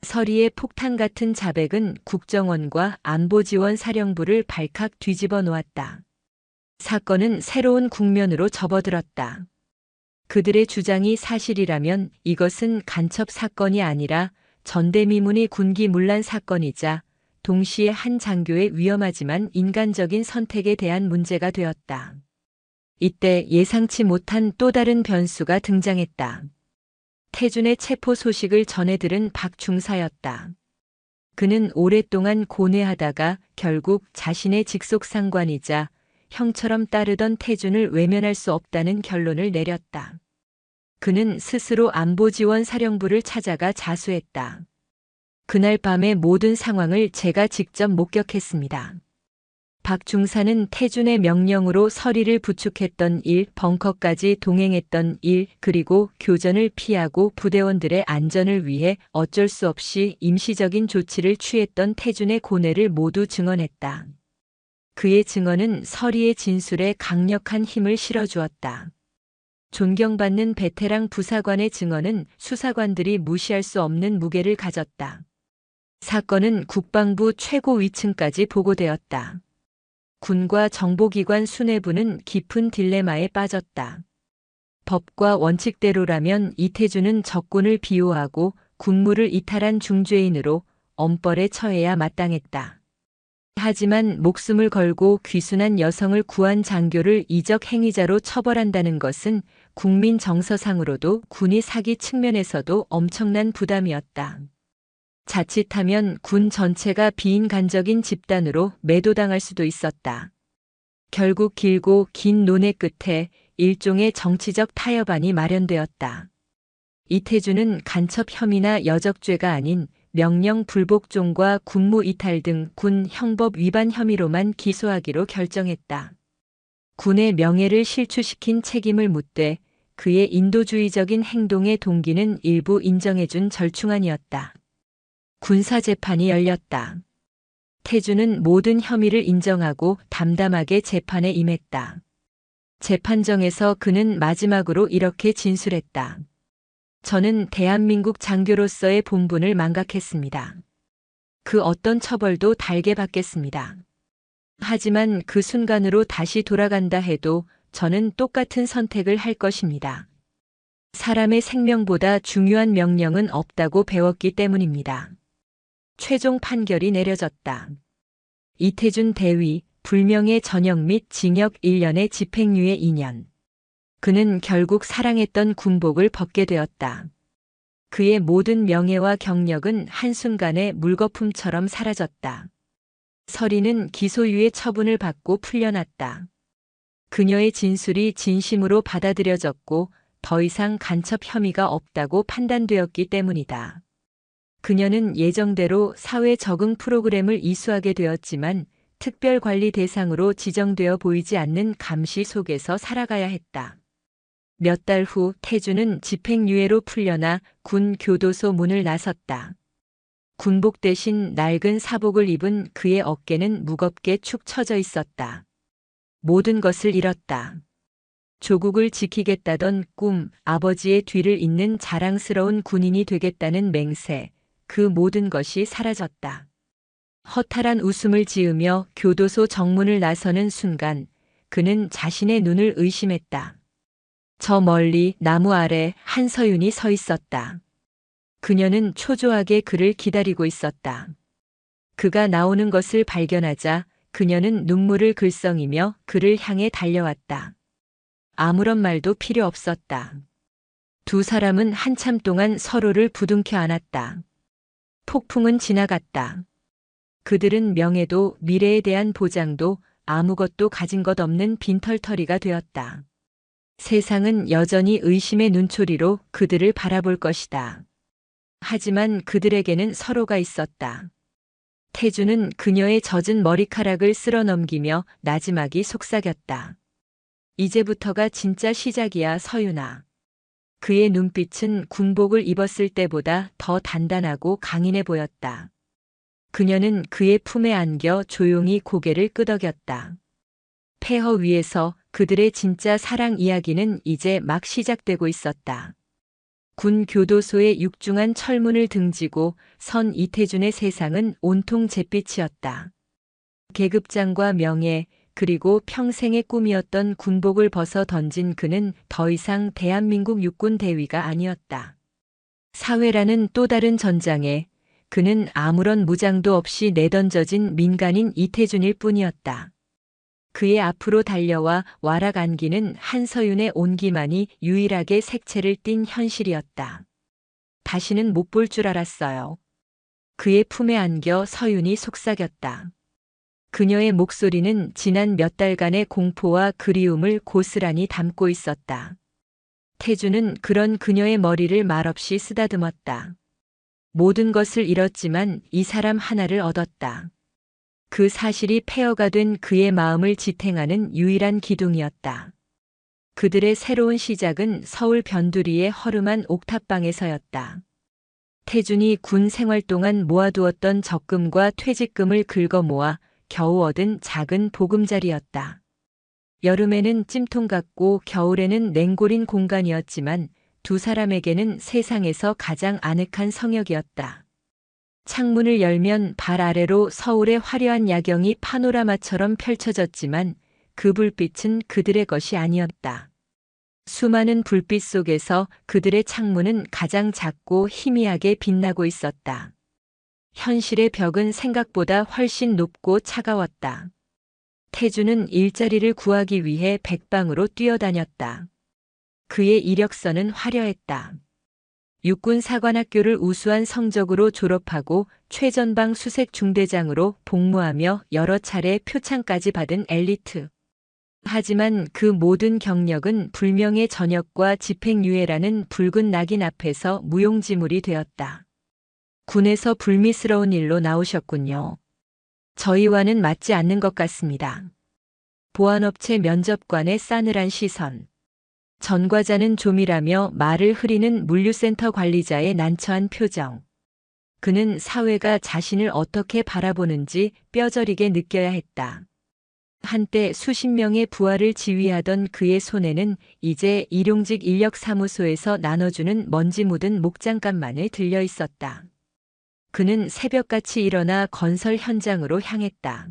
서리의 폭탄 같은 자백은 국정원과 안보지원사령부를 발칵 뒤집어 놓았다. 사건은 새로운 국면으로 접어들었다. 그들의 주장이 사실이라면 이것은 간첩 사건이 아니라 전대미문의 군기문란 사건이자 동시에 한 장교의 위험하지만 인간적인 선택에 대한 문제가 되었다. 이때 예상치 못한 또 다른 변수가 등장했다. 태준의 체포 소식을 전해 들은 박 중사였다. 그는 오랫동안 고뇌하다가 결국 자신의 직속 상관이자 형처럼 따르던 태준을 외면할 수 없다는 결론을 내렸다. 그는 스스로 안보지원사령부를 찾아가 자수했다. 그날 밤의 모든 상황을 제가 직접 목격했습니다. 박 중사는 태준의 명령으로 서리를 부축했던 일, 벙커까지 동행했던 일, 그리고 교전을 피하고 부대원들의 안전을 위해 어쩔 수 없이 임시적인 조치를 취했던 태준의 고뇌를 모두 증언했다. 그의 증언은 서리의 진술에 강력한 힘을 실어주었다. 존경받는 베테랑 부사관의 증언은 수사관들이 무시할 수 없는 무게를 가졌다. 사건은 국방부 최고 위층까지 보고되었다. 군과 정보기관 수뇌부는 깊은 딜레마에 빠졌다. 법과 원칙대로라면 이태준은 적군을 비호하고 군무를 이탈한 중죄인으로 엄벌에 처해야 마땅했다. 하지만 목숨을 걸고 귀순한 여성을 구한 장교를 이적 행위자로 처벌한다는 것은 국민 정서상으로도 군이 사기 측면에서도 엄청난 부담이었다. 자칫하면 군 전체가 비인간적인 집단으로 매도당할 수도 있었다. 결국 길고 긴 논의 끝에 일종의 정치적 타협안이 마련되었다. 이태준은 간첩 혐의나 여적죄가 아닌 명령 불복종과 군무 이탈 등 군 형법 위반 혐의로만 기소하기로 결정했다. 군의 명예를 실추시킨 책임을 묻되 그의 인도주의적인 행동의 동기는 일부 인정해준 절충안이었다. 군사재판이 열렸다. 태준은 모든 혐의를 인정하고 담담하게 재판에 임했다. 재판정에서 그는 마지막으로 이렇게 진술했다. 저는 대한민국 장교로서의 본분을 망각했습니다. 그 어떤 처벌도 달게 받겠습니다. 하지만 그 순간으로 다시 돌아간다 해도 저는 똑같은 선택을 할 것입니다. 사람의 생명보다 중요한 명령은 없다고 배웠기 때문입니다. 최종 판결이 내려졌다. 이태준 대위, 불명예 전역 및 징역 1년의 집행유예 2년. 그는 결국 사랑했던 군복을 벗게 되었다. 그의 모든 명예와 경력은 한순간에 물거품처럼 사라졌다. 서리는 기소유예 처분을 받고 풀려났다. 그녀의 진술이 진심으로 받아들여졌고 더 이상 간첩 혐의가 없다고 판단되었기 때문이다. 그녀는 예정대로 사회 적응 프로그램을 이수하게 되었지만 특별관리 대상으로 지정되어 보이지 않는 감시 속에서 살아가야 했다. 몇 달 후 태준은 집행유예로 풀려나 군 교도소 문을 나섰다. 군복 대신 낡은 사복을 입은 그의 어깨는 무겁게 축 처져 있었다. 모든 것을 잃었다. 조국을 지키겠다던 꿈, 아버지의 뒤를 잇는 자랑스러운 군인이 되겠다는 맹세, 그 모든 것이 사라졌다. 허탈한 웃음을 지으며 교도소 정문을 나서는 순간 그는 자신의 눈을 의심했다. 저 멀리 나무 아래 한서윤이 서 있었다. 그녀는 초조하게 그를 기다리고 있었다. 그가 나오는 것을 발견하자 그녀는 눈물을 글썽이며 그를 향해 달려왔다. 아무런 말도 필요 없었다. 두 사람은 한참 동안 서로를 부둥켜 안았다. 폭풍은 지나갔다. 그들은 명예도 미래에 대한 보장도 아무것도 가진 것 없는 빈털터리가 되었다. 세상은 여전히 의심의 눈초리로 그들을 바라볼 것이다. 하지만 그들에게는 서로가 있었다. 태준은 그녀의 젖은 머리카락을 쓸어 넘기며 나지막이 속삭였다. 이제부터가 진짜 시작이야, 서윤아. 그의 눈빛은 군복을 입었을 때보다 더 단단하고 강인해 보였다. 그녀는 그의 품에 안겨 조용히 고개를 끄덕였다. 폐허 위에서 그들의 진짜 사랑 이야기는 이제 막 시작되고 있었다. 군 교도소의 육중한 철문을 등지고 선 이태준의 세상은 온통 잿빛이었다. 계급장과 명예, 그리고 평생의 꿈이었던 군복을 벗어 던진 그는 더 이상 대한민국 육군 대위가 아니었다. 사회라는 또 다른 전장에 그는 아무런 무장도 없이 내던져진 민간인 이태준일 뿐이었다. 그의 앞으로 달려와 와락 안기는 한서윤의 온기만이 유일하게 색채를 띤 현실이었다. 다시는 못 볼 줄 알았어요. 그의 품에 안겨 서윤이 속삭였다. 그녀의 목소리는 지난 몇 달간의 공포와 그리움을 고스란히 담고 있었다. 태준은 그런 그녀의 머리를 말없이 쓰다듬었다. 모든 것을 잃었지만 이 사람 하나를 얻었다. 그 사실이 폐허가 된 그의 마음을 지탱하는 유일한 기둥이었다. 그들의 새로운 시작은 서울 변두리의 허름한 옥탑방에서였다. 태준이 군 생활 동안 모아두었던 적금과 퇴직금을 긁어 모아 겨우 얻은 작은 보금자리였다. 여름에는 찜통 같고 겨울에는 냉골인 공간이었지만 두 사람에게는 세상에서 가장 아늑한 성역이었다. 창문을 열면 발 아래로 서울의 화려한 야경이 파노라마처럼 펼쳐졌지만 그 불빛은 그들의 것이 아니었다. 수많은 불빛 속에서 그들의 창문은 가장 작고 희미하게 빛나고 있었다. 현실의 벽은 생각보다 훨씬 높고 차가웠다. 태준은 일자리를 구하기 위해 백방으로 뛰어다녔다. 그의 이력서는 화려했다. 육군사관학교를 우수한 성적으로 졸업하고 최전방 수색 중대장으로 복무하며 여러 차례 표창까지 받은 엘리트. 하지만 그 모든 경력은 불명예 전역과 집행유예라는 붉은 낙인 앞에서 무용지물이 되었다. 군에서 불미스러운 일로 나오셨군요. 저희와는 맞지 않는 것 같습니다. 보안업체 면접관의 싸늘한 시선. 전과자는 좀이라며 말을 흐리는 물류센터 관리자의 난처한 표정. 그는 사회가 자신을 어떻게 바라보는지 뼈저리게 느껴야 했다. 한때 수십 명의 부하를 지휘하던 그의 손에는 이제 일용직 인력사무소에서 나눠주는 먼지 묻은 목장갑만을 들려 있었다. 그는 새벽같이 일어나 건설 현장으로 향했다.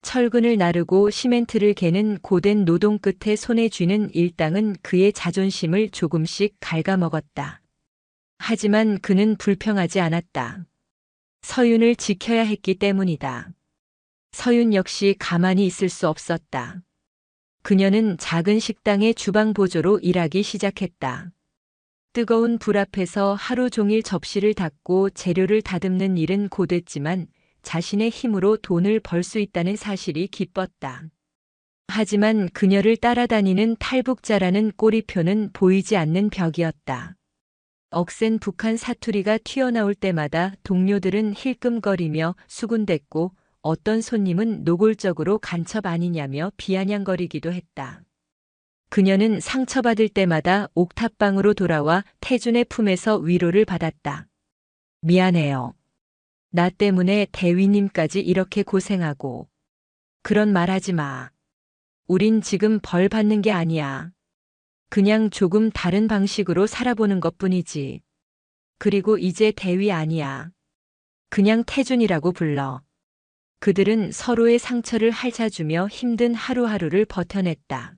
철근을 나르고 시멘트를 개는 고된 노동 끝에 손에 쥐는 일당은 그의 자존심을 조금씩 갉아먹었다. 하지만 그는 불평하지 않았다. 서윤을 지켜야 했기 때문이다. 서윤 역시 가만히 있을 수 없었다. 그녀는 작은 식당의 주방 보조로 일하기 시작했다. 뜨거운 불 앞에서 하루 종일 접시를 닦고 재료를 다듬는 일은 고됐지만 자신의 힘으로 돈을 벌 수 있다는 사실이 기뻤다. 하지만 그녀를 따라다니는 탈북자라는 꼬리표는 보이지 않는 벽이었다. 억센 북한 사투리가 튀어나올 때마다 동료들은 힐끔거리며 수군댔고 어떤 손님은 노골적으로 간첩 아니냐며 비아냥거리기도 했다. 그녀는 상처받을 때마다 옥탑방으로 돌아와 태준의 품에서 위로를 받았다. 미안해요. 나 때문에 대위님까지 이렇게 고생하고. 그런 말 하지 마. 우린 지금 벌 받는 게 아니야. 그냥 조금 다른 방식으로 살아보는 것뿐이지. 그리고 이제 대위 아니야. 그냥 태준이라고 불러. 그들은 서로의 상처를 핥아주며 힘든 하루하루를 버텨냈다.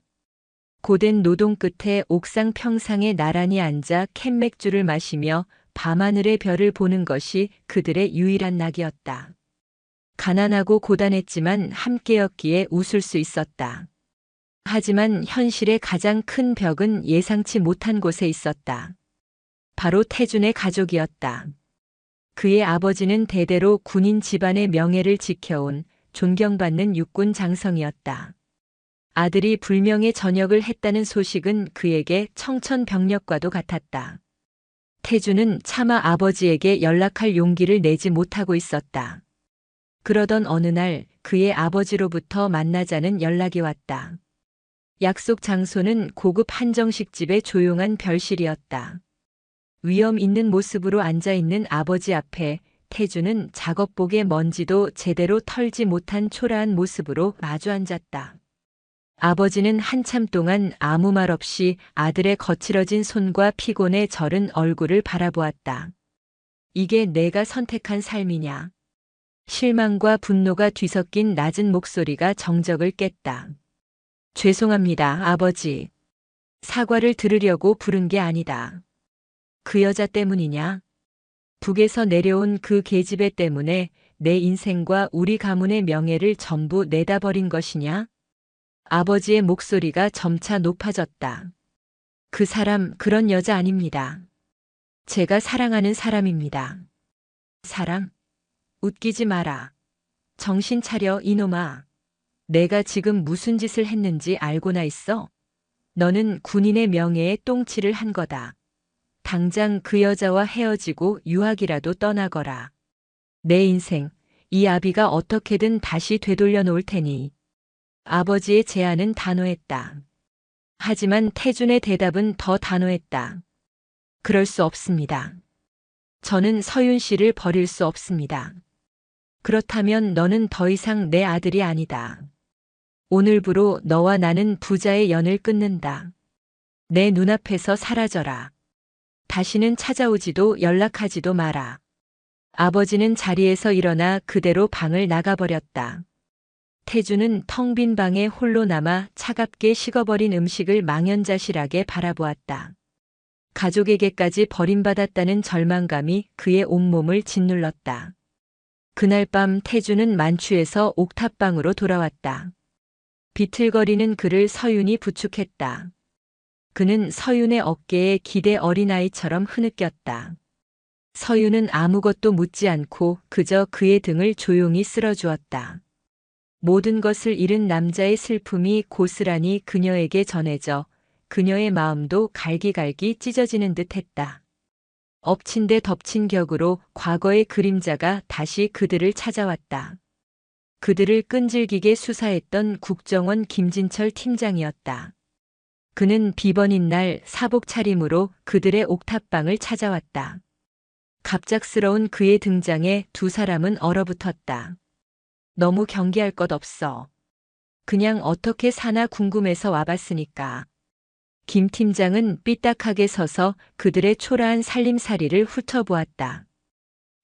고된 노동 끝에 옥상 평상에 나란히 앉아 캔맥주를 마시며 밤하늘의 별을 보는 것이 그들의 유일한 낙이었다. 가난하고 고단했지만 함께였기에 웃을 수 있었다. 하지만 현실의 가장 큰 벽은 예상치 못한 곳에 있었다. 바로 태준의 가족이었다. 그의 아버지는 대대로 군인 집안의 명예를 지켜온 존경받는 육군 장성이었다. 아들이 불명예 전역을 했다는 소식은 그에게 청천벽력과도 같았다. 태준은 차마 아버지에게 연락할 용기를 내지 못하고 있었다. 그러던 어느 날 그의 아버지로부터 만나자는 연락이 왔다. 약속 장소는 고급 한정식집의 조용한 별실이었다. 위험 있는 모습으로 앉아있는 아버지 앞에 태준은 작업복의 먼지도 제대로 털지 못한 초라한 모습으로 마주 앉았다. 아버지는 한참 동안 아무 말 없이 아들의 거칠어진 손과 피곤에 절은 얼굴을 바라보았다. 이게 내가 선택한 삶이냐? 실망과 분노가 뒤섞인 낮은 목소리가 정적을 깼다. 죄송합니다, 아버지. 사과를 들으려고 부른 게 아니다. 그 여자 때문이냐? 북에서 내려온 그 계집애 때문에 내 인생과 우리 가문의 명예를 전부 내다버린 것이냐? 아버지의 목소리가 점차 높아졌다. 그 사람 그런 여자 아닙니다. 제가 사랑하는 사람입니다. 사랑? 웃기지 마라. 정신 차려 이놈아. 내가 지금 무슨 짓을 했는지 알고나 있어? 너는 군인의 명예에 똥칠을 한 거다. 당장 그 여자와 헤어지고 유학이라도 떠나거라. 내 인생, 이 아비가 어떻게든 다시 되돌려 놓을 테니. 아버지의 제안은 단호했다. 하지만 태준의 대답은 더 단호했다. 그럴 수 없습니다. 저는 서윤 씨를 버릴 수 없습니다. 그렇다면 너는 더 이상 내 아들이 아니다. 오늘부로 너와 나는 부자의 연을 끊는다. 내 눈앞에서 사라져라. 다시는 찾아오지도 연락하지도 마라. 아버지는 자리에서 일어나 그대로 방을 나가버렸다. 태준은 텅 빈 방에 홀로 남아 차갑게 식어버린 음식을 망연자실하게 바라보았다. 가족에게까지 버림받았다는 절망감이 그의 온몸을 짓눌렀다. 그날 밤 태준은 만취해서 옥탑방으로 돌아왔다. 비틀거리는 그를 서윤이 부축했다. 그는 서윤의 어깨에 기대 어린아이처럼 흐느꼈다. 서윤은 아무것도 묻지 않고 그저 그의 등을 조용히 쓸어주었다. 모든 것을 잃은 남자의 슬픔이 고스란히 그녀에게 전해져 그녀의 마음도 갈기갈기 찢어지는 듯 했다. 엎친 데 덮친 격으로 과거의 그림자가 다시 그들을 찾아왔다. 그들을 끈질기게 수사했던 국정원 김진철 팀장이었다. 그는 비번인 날 사복 차림으로 그들의 옥탑방을 찾아왔다. 갑작스러운 그의 등장에 두 사람은 얼어붙었다. 너무 경계할 것 없어. 그냥 어떻게 사나 궁금해서 와봤으니까. 김 팀장은 삐딱하게 서서 그들의 초라한 살림살이를 훑어보았다.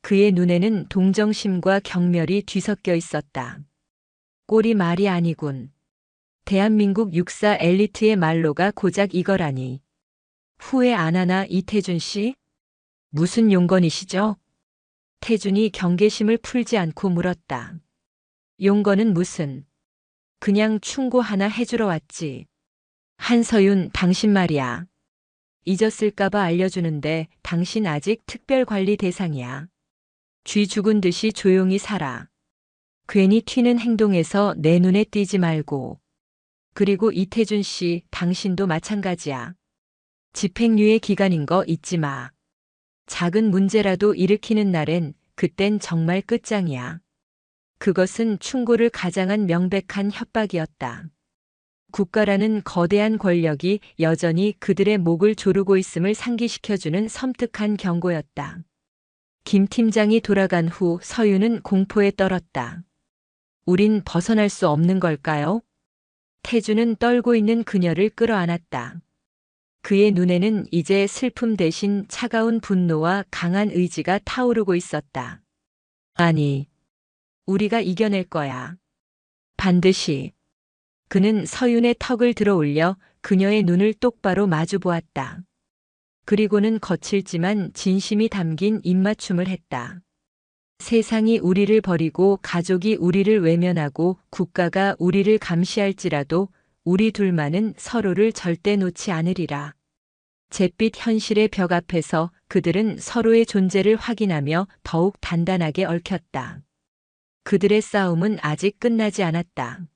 그의 눈에는 동정심과 경멸이 뒤섞여 있었다. 꼴이 말이 아니군. 대한민국 육사 엘리트의 말로가 고작 이거라니. 후회 안 하나 이태준 씨? 무슨 용건이시죠? 태준이 경계심을 풀지 않고 물었다. 용건은 무슨? 그냥 충고 하나 해주러 왔지. 한서윤, 당신 말이야. 잊었을까봐 알려주는데 당신 아직 특별관리 대상이야. 쥐 죽은 듯이 조용히 살아. 괜히 튀는 행동에서 내 눈에 띄지 말고. 그리고 이태준 씨, 당신도 마찬가지야. 집행유예 기간인 거 잊지 마. 작은 문제라도 일으키는 날엔 그땐 정말 끝장이야. 그것은 충고를 가장한 명백한 협박이었다. 국가라는 거대한 권력이 여전히 그들의 목을 조르고 있음을 상기시켜주는 섬뜩한 경고였다. 김 팀장이 돌아간 후 서윤은 공포에 떨었다. 우린 벗어날 수 없는 걸까요? 태주는 떨고 있는 그녀를 끌어안았다. 그의 눈에는 이제 슬픔 대신 차가운 분노와 강한 의지가 타오르고 있었다. 아니, 우리가 이겨낼 거야. 반드시. 그는 서윤의 턱을 들어 올려 그녀의 눈을 똑바로 마주 보았다. 그리고는 거칠지만 진심이 담긴 입맞춤을 했다. 세상이 우리를 버리고 가족이 우리를 외면하고 국가가 우리를 감시할지라도 우리 둘만은 서로를 절대 놓지 않으리라. 잿빛 현실의 벽 앞에서 그들은 서로의 존재를 확인하며 더욱 단단하게 얽혔다. 그들의 싸움은 아직 끝나지 않았다.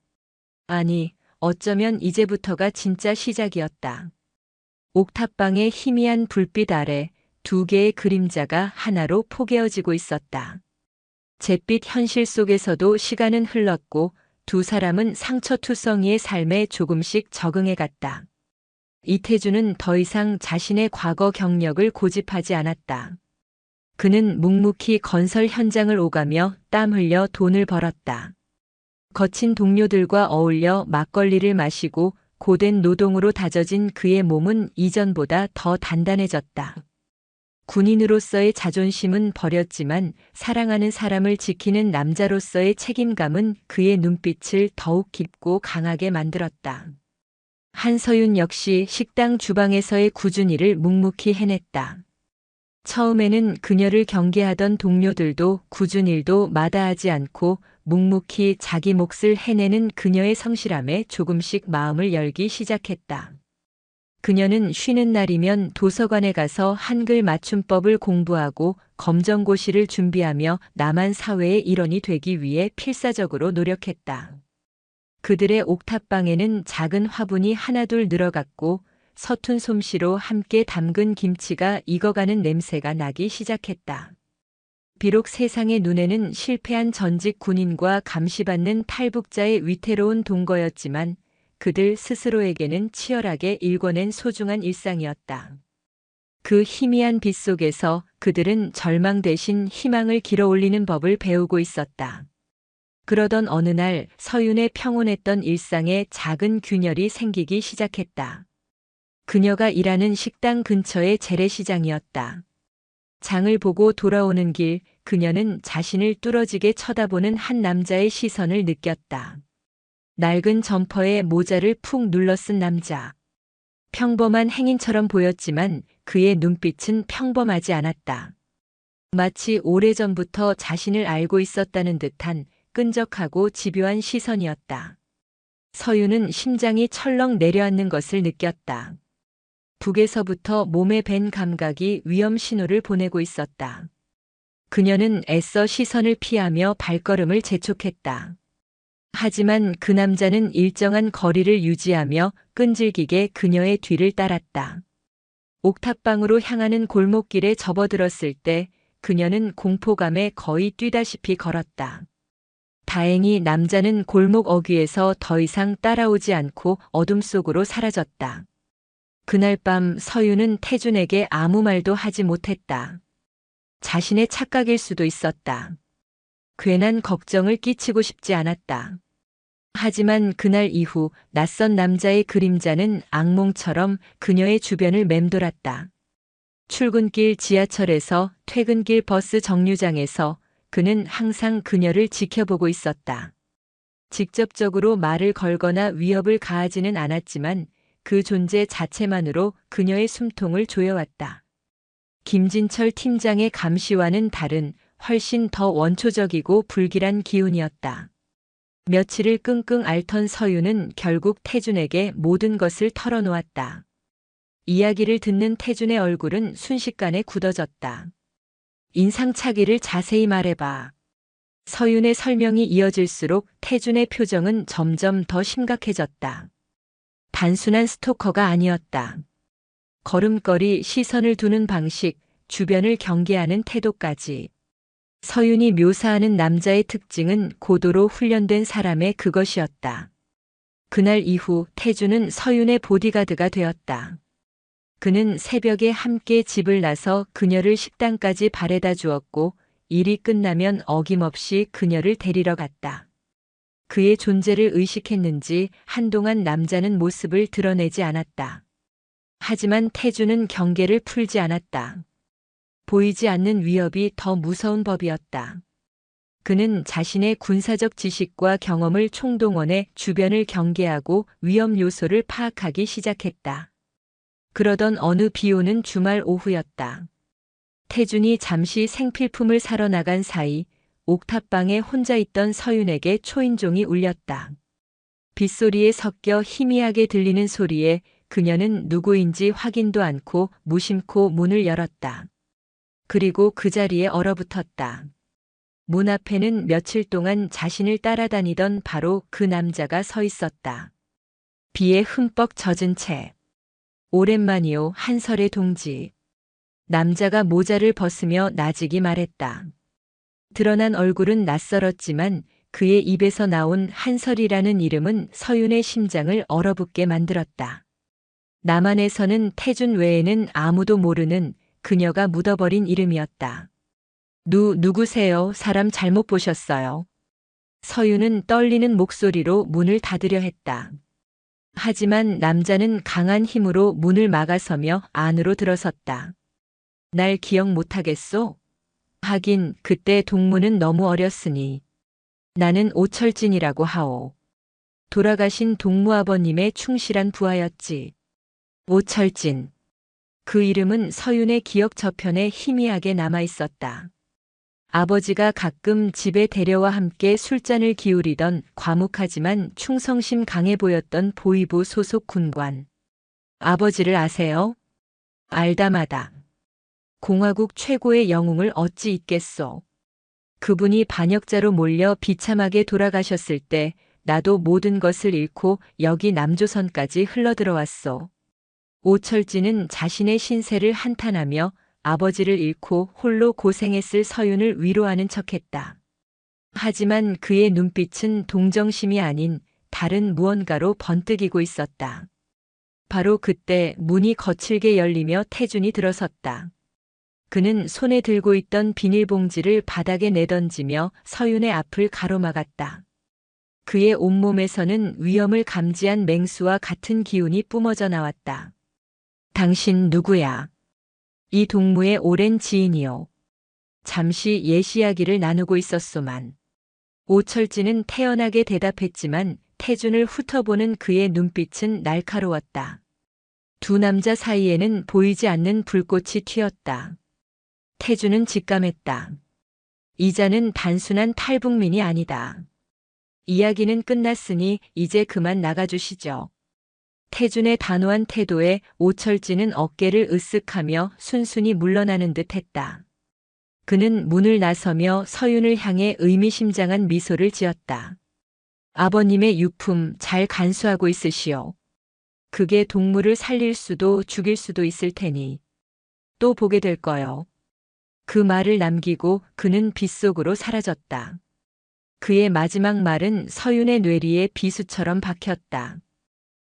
아니, 어쩌면 이제부터가 진짜 시작이었다. 옥탑방의 희미한 불빛 아래 두 개의 그림자가 하나로 포개어지고 있었다. 잿빛 현실 속에서도 시간은 흘렀고 두 사람은 상처투성이의 삶에 조금씩 적응해 갔다. 이태준은 더 이상 자신의 과거 경력을 고집하지 않았다. 그는 묵묵히 건설 현장을 오가며 땀 흘려 돈을 벌었다. 거친 동료들과 어울려 막걸리를 마시고 고된 노동으로 다져진 그의 몸은 이전보다 더 단단해졌다. 군인으로서의 자존심은 버렸지만 사랑하는 사람을 지키는 남자로서의 책임감은 그의 눈빛을 더욱 깊고 강하게 만들었다. 한서윤 역시 식당 주방에서의 꾸준히 일을 묵묵히 해냈다. 처음에는 그녀를 경계하던 동료들도 꾸준 일도 마다하지 않고 묵묵히 자기 몫을 해내는 그녀의 성실함에 조금씩 마음을 열기 시작했다. 그녀는 쉬는 날이면 도서관에 가서 한글 맞춤법을 공부하고 검정고시를 준비하며 남한 사회의 일원이 되기 위해 필사적으로 노력했다. 그들의 옥탑방에는 작은 화분이 하나둘 늘어갔고 서툰 솜씨로 함께 담근 김치가 익어가는 냄새가 나기 시작했다. 비록 세상의 눈에는 실패한 전직 군인과 감시받는 탈북자의 위태로운 동거였지만 그들 스스로에게는 치열하게 일궈낸 소중한 일상이었다. 그 희미한 빛 속에서 그들은 절망 대신 희망을 길어올리는 법을 배우고 있었다. 그러던 어느 날 서윤의 평온했던 일상에 작은 균열이 생기기 시작했다. 그녀가 일하는 식당 근처의 재래시장이었다. 장을 보고 돌아오는 길 그녀는 자신을 뚫어지게 쳐다보는 한 남자의 시선을 느꼈다. 낡은 점퍼에 모자를 푹 눌러 쓴 남자. 평범한 행인처럼 보였지만 그의 눈빛은 평범하지 않았다. 마치 오래전부터 자신을 알고 있었다는 듯한 끈적하고 집요한 시선이었다. 서윤은 심장이 철렁 내려앉는 것을 느꼈다. 북에서부터 몸에 밴 감각이 위험 신호를 보내고 있었다. 그녀는 애써 시선을 피하며 발걸음을 재촉했다. 하지만 그 남자는 일정한 거리를 유지하며 끈질기게 그녀의 뒤를 따랐다. 옥탑방으로 향하는 골목길에 접어들었을 때 그녀는 공포감에 거의 뛰다시피 걸었다. 다행히 남자는 골목 어귀에서 더 이상 따라오지 않고 어둠 속으로 사라졌다. 그날 밤 서유는 태준에게 아무 말도 하지 못했다. 자신의 착각일 수도 있었다. 괜한 걱정을 끼치고 싶지 않았다. 하지만 그날 이후 낯선 남자의 그림자는 악몽처럼 그녀의 주변을 맴돌았다. 출근길 지하철에서, 퇴근길 버스 정류장에서 그는 항상 그녀를 지켜보고 있었다. 직접적으로 말을 걸거나 위협을 가하지는 않았지만 그 존재 자체만으로 그녀의 숨통을 조여왔다. 김진철 팀장의 감시와는 다른 훨씬 더 원초적이고 불길한 기운이었다. 며칠을 끙끙 앓던 서유는 결국 태준에게 모든 것을 털어놓았다. 이야기를 듣는 태준의 얼굴은 순식간에 굳어졌다. 인상착의를 자세히 말해봐. 서윤의 설명이 이어질수록 태준의 표정은 점점 더 심각해졌다. 단순한 스토커가 아니었다. 걸음걸이, 시선을 두는 방식, 주변을 경계하는 태도까지. 서윤이 묘사하는 남자의 특징은 고도로 훈련된 사람의 그것이었다. 그날 이후 태준은 서윤의 보디가드가 되었다. 그는 새벽에 함께 집을 나서 그녀를 식당까지 바래다 주었고 일이 끝나면 어김없이 그녀를 데리러 갔다. 그의 존재를 의식했는지 한동안 남자는 모습을 드러내지 않았다. 하지만 태준은 경계를 풀지 않았다. 보이지 않는 위협이 더 무서운 법이었다. 그는 자신의 군사적 지식과 경험을 총동원해 주변을 경계하고 위험 요소를 파악하기 시작했다. 그러던 어느 비 오는 주말 오후였다. 태준이 잠시 생필품을 사러 나간 사이 옥탑방에 혼자 있던 서윤에게 초인종이 울렸다. 빗소리에 섞여 희미하게 들리는 소리에 그녀는 누구인지 확인도 않고 무심코 문을 열었다. 그리고 그 자리에 얼어붙었다. 문 앞에는 며칠 동안 자신을 따라다니던 바로 그 남자가 서 있었다. 비에 흠뻑 젖은 채. 오랜만이요, 한설의 동지. 남자가 모자를 벗으며 나직이 말했다. 드러난 얼굴은 낯설었지만 그의 입에서 나온 한설이라는 이름은 서윤의 심장을 얼어붙게 만들었다. 남한에서는 태준 외에는 아무도 모르는 그녀가 묻어버린 이름이었다. 누구세요? 사람 잘못 보셨어요. 서윤은 떨리는 목소리로 문을 닫으려 했다. 하지만 남자는 강한 힘으로 문을 막아서며 안으로 들어섰다. 날 기억 못하겠소? 하긴 그때 동무는 너무 어렸으니. 나는 오철진이라고 하오. 돌아가신 동무아버님의 충실한 부하였지. 오철진. 그 이름은 서윤의 기억 저편에 희미하게 남아있었다. 아버지가 가끔 집에 데려와 함께 술잔을 기울이던 과묵하지만 충성심 강해 보였던 보위부 소속 군관. 아버지를 아세요? 알다마다. 공화국 최고의 영웅을 어찌 잊겠소. 그분이 반역자로 몰려 비참하게 돌아가셨을 때 나도 모든 것을 잃고 여기 남조선까지 흘러들어왔소. 오철진은 자신의 신세를 한탄하며 아버지를 잃고 홀로 고생했을 서윤을 위로하는 척했다. 하지만 그의 눈빛은 동정심이 아닌 다른 무언가로 번뜩이고 있었다. 바로 그때 문이 거칠게 열리며 태준이 들어섰다. 그는 손에 들고 있던 비닐봉지를 바닥에 내던지며 서윤의 앞을 가로막았다. 그의 온몸에서는 위험을 감지한 맹수와 같은 기운이 뿜어져 나왔다. 당신 누구야? 이 동무의 오랜 지인이요. 잠시 옛 이야기를 나누고 있었소만. 오철진은 태연하게 대답했지만 태준을 훑어보는 그의 눈빛은 날카로웠다. 두 남자 사이에는 보이지 않는 불꽃이 튀었다. 태준은 직감했다. 이자는 단순한 탈북민이 아니다. 이야기는 끝났으니 이제 그만 나가주시죠. 태준의 단호한 태도에 오철진은 어깨를 으쓱하며 순순히 물러나는 듯 했다. 그는 문을 나서며 서윤을 향해 의미심장한 미소를 지었다. 아버님의 유품 잘 간수하고 있으시오. 그게 동물을 살릴 수도 죽일 수도 있을 테니 또 보게 될 거요. 그 말을 남기고 그는 빗속으로 사라졌다. 그의 마지막 말은 서윤의 뇌리에 비수처럼 박혔다.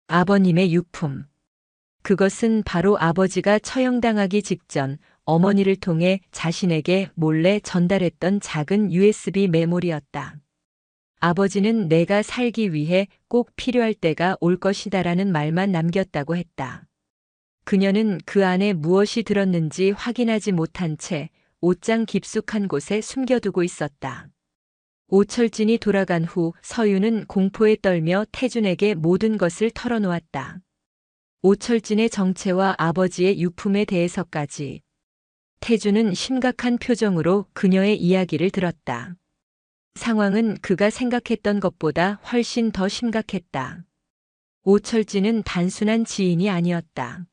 아버님의 유품. 그것은 바로 아버지가 처형당하기 직전 어머니를 통해 자신에게 몰래 전달했던 작은 USB 메모리였다. 아버지는 내가 살기 위해 꼭 필요할 때가 올 것이다라는 말만 남겼다고 했다. 그녀는 그 안에 무엇이 들었는지 확인하지 못한 채 옷장 깊숙한 곳에 숨겨두고 있었다. 오철진이 돌아간 후 서윤은 공포에 떨며 태준에게 모든 것을 털어놓았다. 오철진의 정체와 아버지의 유품에 대해서까지. 태준은 심각한 표정으로 그녀의 이야기를 들었다. 상황은 그가 생각했던 것보다 훨씬 더 심각했다. 오철진은 단순한 지인이 아니었다.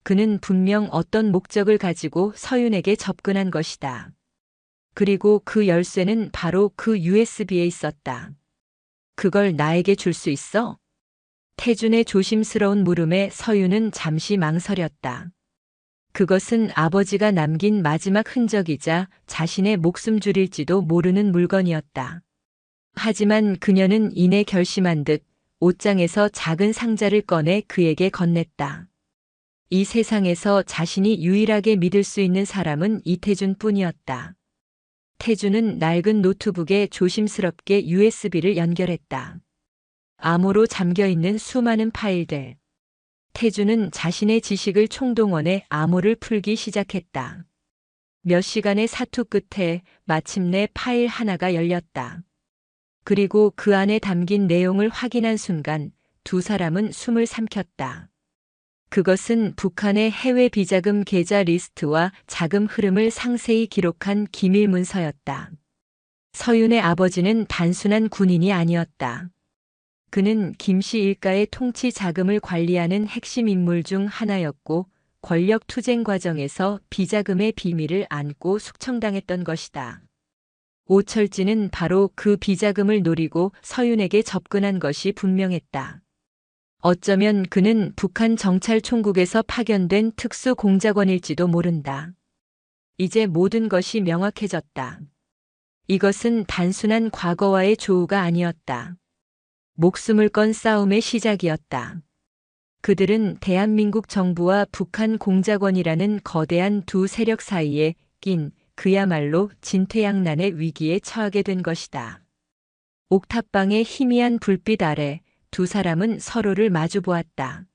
그는 분명 어떤 목적을 가지고 서윤에게 접근한 것이다. 그리고 그 열쇠는 바로 그 USB에 있었다. 그걸 나에게 줄 수 있어? 태준의 조심스러운 물음에 서윤은 잠시 망설였다. 그것은 아버지가 남긴 마지막 흔적이자 자신의 목숨줄일지도 모르는 물건이었다. 하지만 그녀는 이내 결심한 듯 옷장에서 작은 상자를 꺼내 그에게 건넸다. 이 세상에서 자신이 유일하게 믿을 수 있는 사람은 이태준 뿐이었다. 태준은 낡은 노트북에 조심스럽게 USB를 연결했다. 암호로 잠겨있는 수많은 파일들. 태준은 자신의 지식을 총동원해 암호를 풀기 시작했다. 몇 시간의 사투 끝에 마침내 파일 하나가 열렸다. 그리고 그 안에 담긴 내용을 확인한 순간 두 사람은 숨을 삼켰다. 그것은 북한의 해외 비자금 계좌 리스트와 자금 흐름을 상세히 기록한 기밀 문서였다. 서윤의 아버지는 단순한 군인이 아니었다. 그는 김씨 일가의 통치 자금을 관리하는 핵심 인물 중 하나였고 권력 투쟁 과정에서 비자금의 비밀을 안고 숙청당했던 것이다. 오철진은 바로 그 비자금을 노리고 서윤에게 접근한 것이 분명했다. 어쩌면 그는 북한 정찰총국에서 파견된 특수 공작원일지도 모른다. 이제 모든 것이 명확해졌다. 이것은 단순한 과거와의 조우가 아니었다. 목숨을 건 싸움의 시작이었다. 그들은 대한민국 정부와 북한 공작원이라는 거대한 두 세력 사이에 낀 그야말로 진퇴양난의 위기에 처하게 된 것이다. 옥탑방의 희미한 불빛 아래 두 사람은 서로를 마주보았다.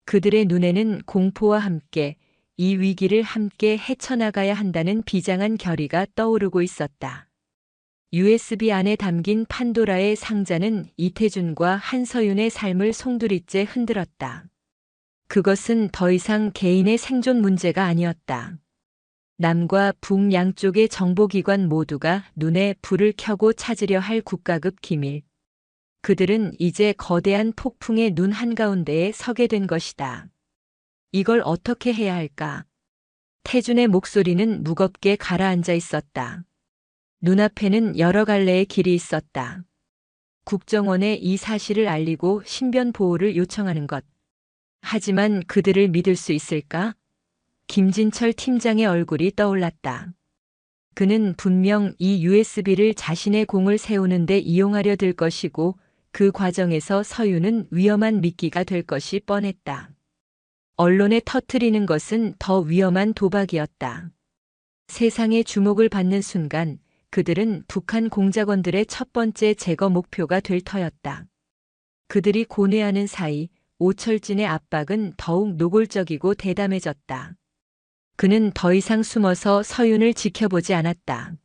그들의 눈에는 공포와 함께 이 위기를 함께 헤쳐나가야 한다는 비장한 결의가 떠오르고 있었다. USB 안에 담긴 판도라의 상자는 이태준과 한서윤의 삶을 송두리째 흔들었다. 그것은 더 이상 개인의 생존 문제가 아니었다. 남과 북 양쪽의 정보기관 모두가 눈에 불을 켜고 찾으려 할 국가급 기밀. 그들은 이제 거대한 폭풍의 눈 한가운데에 서게 된 것이다. 이걸 어떻게 해야 할까? 태준의 목소리는 무겁게 가라앉아 있었다. 눈앞에는 여러 갈래의 길이 있었다. 국정원에 이 사실을 알리고 신변 보호를 요청하는 것. 하지만 그들을 믿을 수 있을까? 김진철 팀장의 얼굴이 떠올랐다. 그는 분명 이 USB를 자신의 공을 세우는 데 이용하려 들 것이고 그 과정에서 서윤은 위험한 미끼가 될 것이 뻔했다. 언론에 터뜨리는 것은 더 위험한 도박이었다. 세상의 주목을 받는 순간 그들은 북한 공작원들의 첫 번째 제거 목표가 될 터였다. 그들이 고뇌하는 사이 오철진의 압박은 더욱 노골적이고 대담해졌다. 그는 더 이상 숨어서 서윤을 지켜보지 않았다.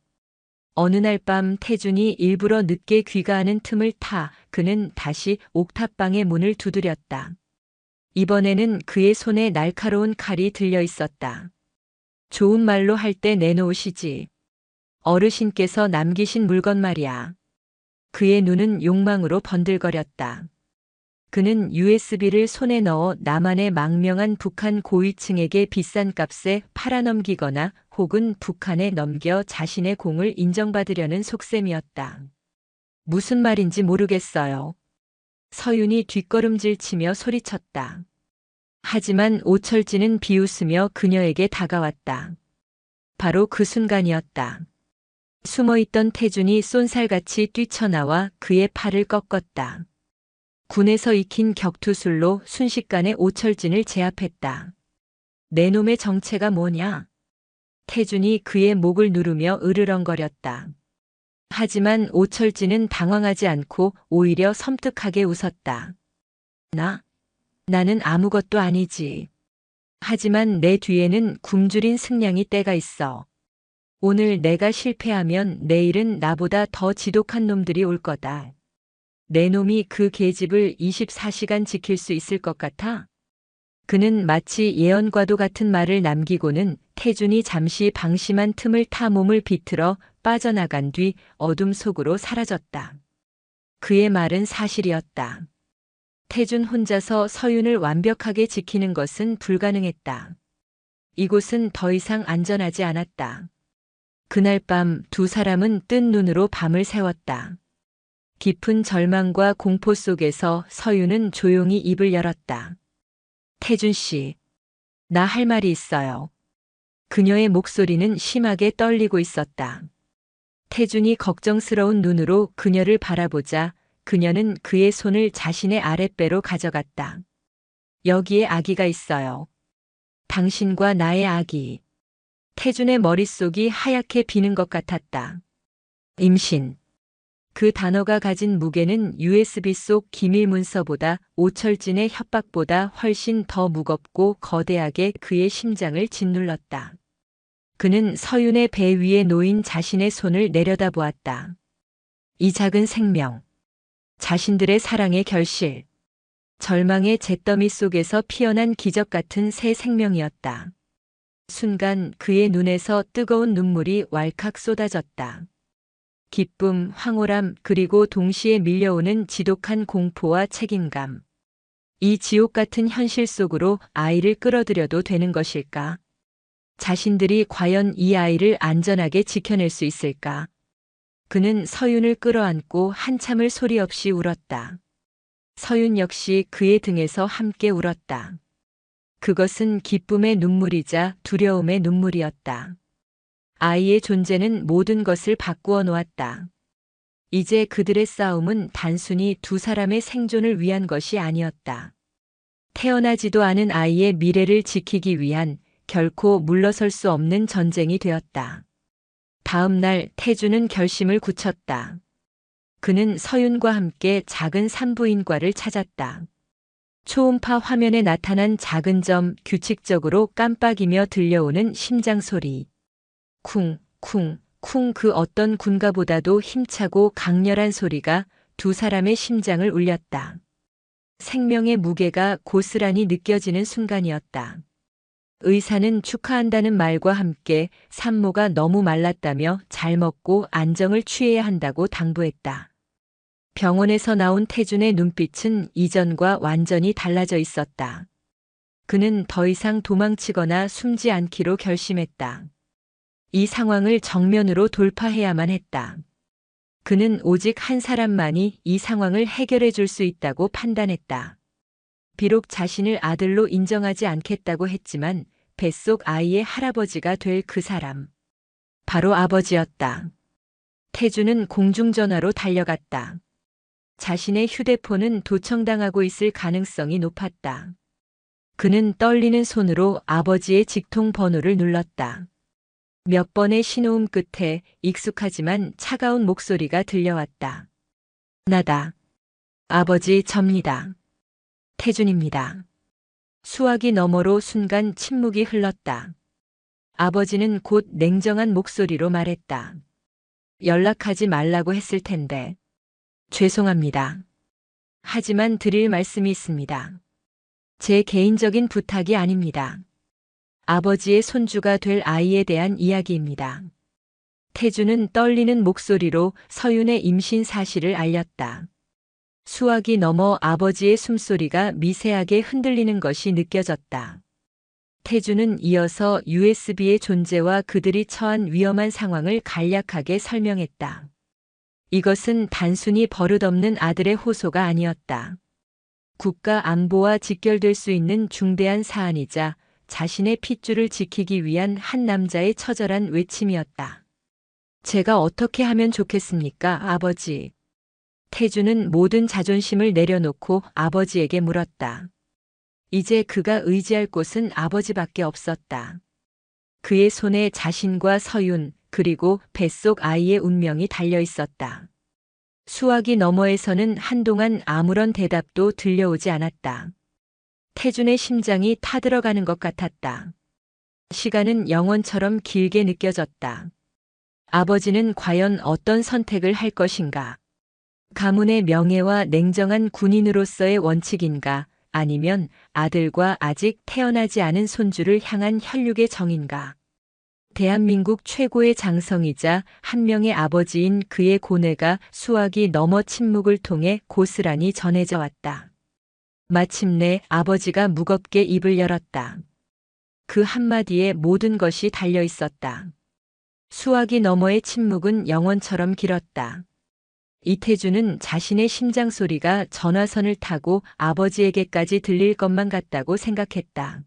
어느 날 밤 태준이 일부러 늦게 귀가하는 틈을 타 그는 다시 옥탑방의 문을 두드렸다. 이번에는 그의 손에 날카로운 칼이 들려 있었다. 좋은 말로 할 때 내놓으시지. 어르신께서 남기신 물건 말이야. 그의 눈은 욕망으로 번들거렸다. 그는 USB를 손에 넣어 나만의 망명한 북한 고위층에게 비싼 값에 팔아넘기거나 혹은 북한에 넘겨 자신의 공을 인정받으려는 속셈이었다. 무슨 말인지 모르겠어요. 서윤이 뒷걸음질 치며 소리쳤다. 하지만 오철진은 비웃으며 그녀에게 다가왔다. 바로 그 순간이었다. 숨어있던 태준이 쏜살같이 뛰쳐나와 그의 팔을 꺾었다. 군에서 익힌 격투술로 순식간에 오철진을 제압했다. 내 놈의 정체가 뭐냐? 태준이 그의 목을 누르며 으르렁거렸다. 하지만 오철진은 당황하지 않고 오히려 섬뜩하게 웃었다. 나는 아무것도 아니지. 하지만 내 뒤에는 굶주린 승냥이 떼가 있어. 오늘 내가 실패하면 내일은 나보다 더 지독한 놈들이 올 거다. 내 놈이 그 계집을 24시간 지킬 수 있을 것 같아? 그는 마치 예언과도 같은 말을 남기고는 태준이 잠시 방심한 틈을 타 몸을 비틀어 빠져나간 뒤 어둠 속으로 사라졌다. 그의 말은 사실이었다. 태준 혼자서 서윤을 완벽하게 지키는 것은 불가능했다. 이곳은 더 이상 안전하지 않았다. 그날 밤 두 사람은 뜬 눈으로 밤을 새웠다. 깊은 절망과 공포 속에서 서윤은 조용히 입을 열었다. 태준 씨, 나 할 말이 있어요. 그녀의 목소리는 심하게 떨리고 있었다. 태준이 걱정스러운 눈으로 그녀를 바라보자 그녀는 그의 손을 자신의 아랫배로 가져갔다. 여기에 아기가 있어요. 당신과 나의 아기. 태준의 머릿속이 하얗게 비는 것 같았다. 임신. 그 단어가 가진 무게는 USB 속 기밀 문서보다 오철진의 협박보다 훨씬 더 무겁고 거대하게 그의 심장을 짓눌렀다. 그는 서윤의 배 위에 놓인 자신의 손을 내려다보았다. 이 작은 생명. 자신들의 사랑의 결실. 절망의 잿더미 속에서 피어난 기적 같은 새 생명이었다. 순간 그의 눈에서 뜨거운 눈물이 왈칵 쏟아졌다. 기쁨, 황홀함, 그리고 동시에 밀려오는 지독한 공포와 책임감. 이 지옥 같은 현실 속으로 아이를 끌어들여도 되는 것일까? 자신들이 과연 이 아이를 안전하게 지켜낼 수 있을까? 그는 서윤을 끌어안고 한참을 소리 없이 울었다. 서윤 역시 그의 등에서 함께 울었다. 그것은 기쁨의 눈물이자 두려움의 눈물이었다. 아이의 존재는 모든 것을 바꾸어 놓았다. 이제 그들의 싸움은 단순히 두 사람의 생존을 위한 것이 아니었다. 태어나지도 않은 아이의 미래를 지키기 위한 결코 물러설 수 없는 전쟁이 되었다. 다음 날 태준은 결심을 굳혔다. 그는 서윤과 함께 작은 산부인과를 찾았다. 초음파 화면에 나타난 작은 점, 규칙적으로 깜빡이며 들려오는 심장 소리. 쿵, 쿵, 쿵 그 어떤 군가보다도 힘차고 강렬한 소리가 두 사람의 심장을 울렸다. 생명의 무게가 고스란히 느껴지는 순간이었다. 의사는 축하한다는 말과 함께 산모가 너무 말랐다며 잘 먹고 안정을 취해야 한다고 당부했다. 병원에서 나온 태준의 눈빛은 이전과 완전히 달라져 있었다. 그는 더 이상 도망치거나 숨지 않기로 결심했다. 이 상황을 정면으로 돌파해야만 했다. 그는 오직 한 사람만이 이 상황을 해결해 줄 수 있다고 판단했다. 비록 자신을 아들로 인정하지 않겠다고 했지만 뱃속 아이의 할아버지가 될 그 사람. 바로 아버지였다. 태준은 공중전화로 달려갔다. 자신의 휴대폰은 도청당하고 있을 가능성이 높았다. 그는 떨리는 손으로 아버지의 직통 번호를 눌렀다. 몇 번의 신호음 끝에 익숙하지만 차가운 목소리가 들려왔다. 나다. 아버지, 접니다. 태준입니다. 수화기 너머로 순간 침묵이 흘렀다. 아버지는 곧 냉정한 목소리로 말했다. 연락하지 말라고 했을 텐데. 죄송합니다. 하지만 드릴 말씀이 있습니다. 제 개인적인 부탁이 아닙니다. 아버지의 손주가 될 아이에 대한 이야기입니다. 태준은 떨리는 목소리로 서윤의 임신 사실을 알렸다. 수화기 너머 아버지의 숨소리가 미세하게 흔들리는 것이 느껴졌다. 태준은 이어서 USB의 존재와 그들이 처한 위험한 상황을 간략하게 설명했다. 이것은 단순히 버릇없는 아들의 호소가 아니었다. 국가 안보와 직결될 수 있는 중대한 사안이자 자신의 핏줄을 지키기 위한 한 남자의 처절한 외침이었다. 제가 어떻게 하면 좋겠습니까, 아버지? 태주는 모든 자존심을 내려놓고 아버지에게 물었다. 이제 그가 의지할 곳은 아버지밖에 없었다. 그의 손에 자신과 서윤, 그리고 뱃속 아이의 운명이 달려 있었다. 수화기 너머에서는 한동안 아무런 대답도 들려오지 않았다. 태준의 심장이 타들어가는 것 같았다. 시간은 영원처럼 길게 느껴졌다. 아버지는 과연 어떤 선택을 할 것인가? 가문의 명예와 냉정한 군인으로서의 원칙인가? 아니면 아들과 아직 태어나지 않은 손주를 향한 혈육의 정인가? 대한민국 최고의 장성이자 한 명의 아버지인 그의 고뇌가 수화기 너머 침묵을 통해 고스란히 전해져 왔다. 마침내 아버지가 무겁게 입을 열었다. 그 한마디에 모든 것이 달려 있었다. 수화기 너머의 침묵은 영원처럼 길었다. 이태주는 자신의 심장 소리가 전화선을 타고 아버지에게까지 들릴 것만 같다고 생각했다.